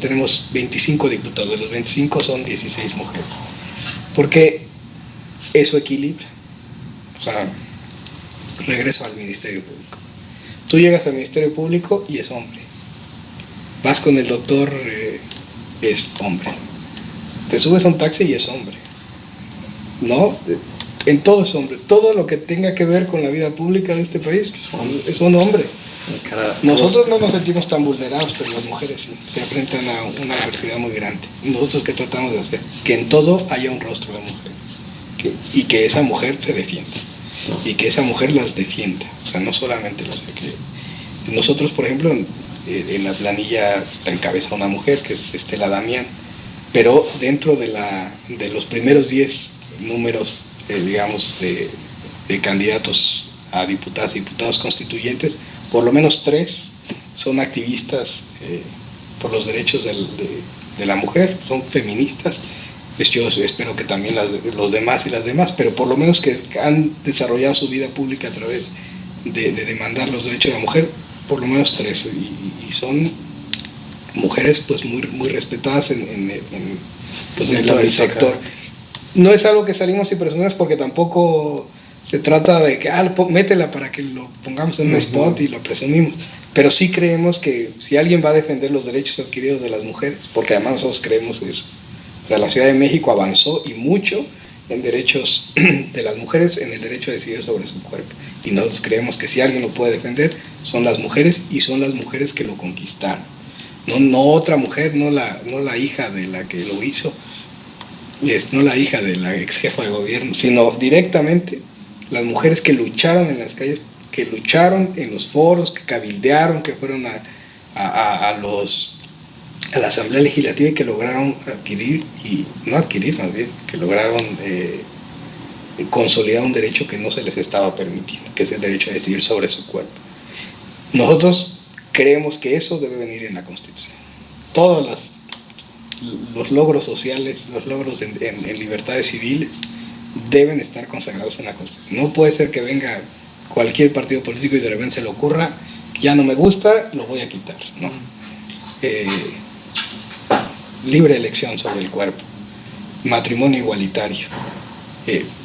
Speaker 2: tenemos 25 diputados, de los 25 son 16 mujeres, porque eso equilibra. O sea, regreso al Ministerio Público. Tú llegas al Ministerio Público y es hombre. Vas con el doctor, es hombre. Te subes a un taxi y es hombre. ¿No? En todo es hombre. Todo lo que tenga que ver con la vida pública de este país son hombres. Nosotros no nos sentimos tan vulnerados, pero las mujeres sí. Se enfrentan a una adversidad muy grande. ¿Y nosotros qué tratamos de hacer? Que en todo haya un rostro de mujer. Y que esa mujer se defienda. Y que esa mujer las defienda. O sea, no solamente las que... Nosotros, por ejemplo, en la planilla la encabeza una mujer, que es Estela Damián. Pero dentro de los primeros 10 números, digamos, de candidatos a diputadas y diputados constituyentes, por lo menos 3 son activistas por los derechos de la mujer, son feministas. Pues yo espero que también los demás y las demás, pero por lo menos que han desarrollado su vida pública a través de demandar los derechos de la mujer, por lo menos 3, y son mujeres pues muy respetadas pues dentro del sector. No es algo que salimos y presumimos porque tampoco se trata de que métela para que lo pongamos en un spot y lo presumimos, pero sí creemos que si alguien va a defender los derechos adquiridos de las mujeres, porque además nosotros creemos eso. O sea, la Ciudad de México avanzó y mucho en derechos de las mujeres, en el derecho a decidir sobre su cuerpo, y nosotros creemos que si alguien lo puede defender son las mujeres, y son las mujeres que lo conquistaron. No otra mujer, no la hija de la que lo hizo, no la hija de la ex jefa de gobierno, sino directamente las mujeres que lucharon en las calles, que lucharon en los foros, que cabildearon, que fueron a la Asamblea Legislativa y que lograron que lograron consolidar un derecho que no se les estaba permitiendo, que es el derecho a decidir sobre su cuerpo. Nosotros creemos que eso debe venir en la Constitución. Todos los logros sociales, los logros en libertades civiles deben estar consagrados en la Constitución. No puede ser que venga cualquier partido político y de repente se le ocurra, ya no me gusta, lo voy a quitar, ¿no? Libre elección sobre el cuerpo, matrimonio igualitario,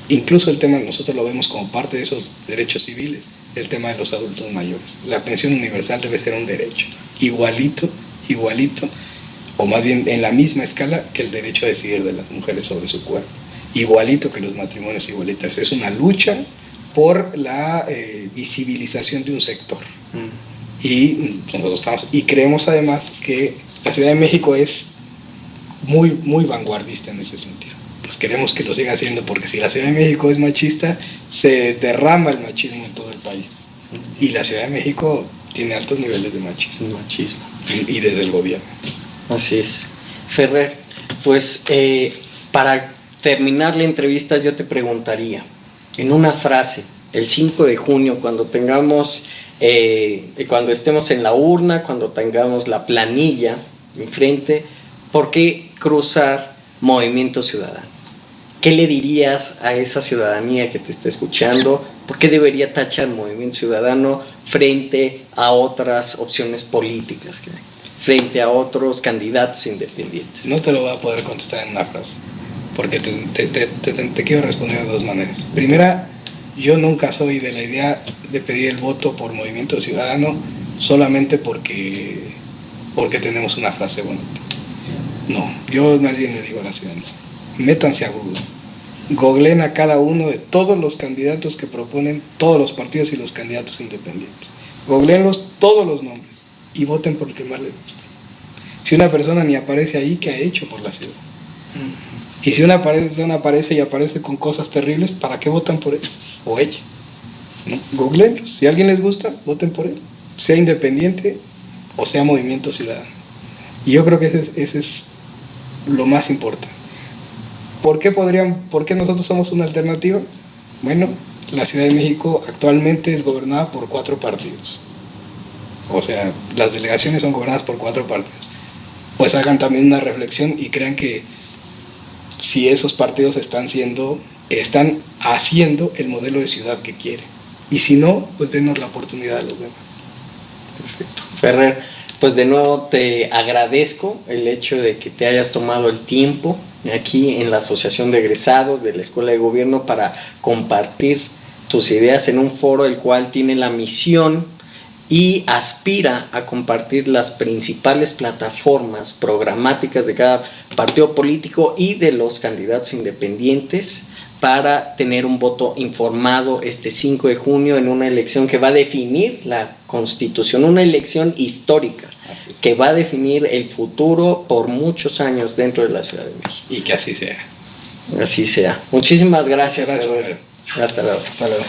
Speaker 2: incluso el tema, nosotros lo vemos como parte de esos derechos civiles, el tema de los adultos mayores. La pensión universal debe ser un derecho, igualito, o más bien en la misma escala que el derecho a decidir de las mujeres sobre su cuerpo, igualito que los matrimonios igualitarios. Es una lucha por la visibilización de un sector. Y nosotros creemos además que la Ciudad de México es muy vanguardista en ese sentido. Pues queremos que lo siga haciendo, porque si la Ciudad de México es machista, se derrama el machismo en todo el país. Y la Ciudad de México tiene altos niveles de machismo. Y desde el gobierno.
Speaker 1: Así es. Ferrer, pues para terminar la entrevista yo te preguntaría, en una frase, el 5 de junio, cuando tengamos, cuando estemos en la urna, cuando tengamos la planilla enfrente, ¿por qué cruzar Movimiento Ciudadano? ¿Qué le dirías a esa ciudadanía que te está escuchando? ¿Por qué debería tachar Movimiento Ciudadano frente a otras opciones políticas que hay? Frente a otros candidatos independientes.
Speaker 2: No te lo voy a poder contestar en una frase, porque te quiero responder de dos maneras. Primera, yo nunca soy de la idea de pedir el voto por Movimiento Ciudadano solamente porque tenemos una frase bonita. No, yo más bien le digo a la ciudadanía, métanse a Google, googleen a cada uno de todos los candidatos que proponen todos los partidos y los candidatos independientes. Googleenlos todos los nombres y voten por el que más les guste. Si una persona ni aparece ahí, ¿qué ha hecho por la ciudad? Y si una persona aparece y aparece con cosas terribles, ¿para qué votan por él o ella? ¿No? Googleenlos. Si a alguien les gusta, voten por él, sea independiente o sea Movimiento Ciudadano. Y yo creo que ese es lo más importante. ¿Por qué nosotros somos una alternativa? Bueno, la Ciudad de México actualmente es gobernada por 4 partidos. O sea, las delegaciones son gobernadas por 4 partidos. Pues hagan también una reflexión y crean que si esos partidos están haciendo el modelo de ciudad que quieren. Y si no, pues denos la oportunidad a los demás.
Speaker 1: Perfecto. Ferrer, pues de nuevo te agradezco el hecho de que te hayas tomado el tiempo aquí en la Asociación de Egresados de la Escuela de Gobierno para compartir tus ideas en un foro el cual tiene la misión y aspira a compartir las principales plataformas programáticas de cada partido político y de los candidatos independientes para tener un voto informado este 5 de junio en una elección que va a definir la Constitución, una elección histórica que va a definir el futuro por muchos años dentro de la Ciudad de México.
Speaker 2: Y que así sea.
Speaker 1: Así sea. Muchísimas gracias.
Speaker 2: Gracias.
Speaker 1: Hasta luego.
Speaker 2: Hasta luego.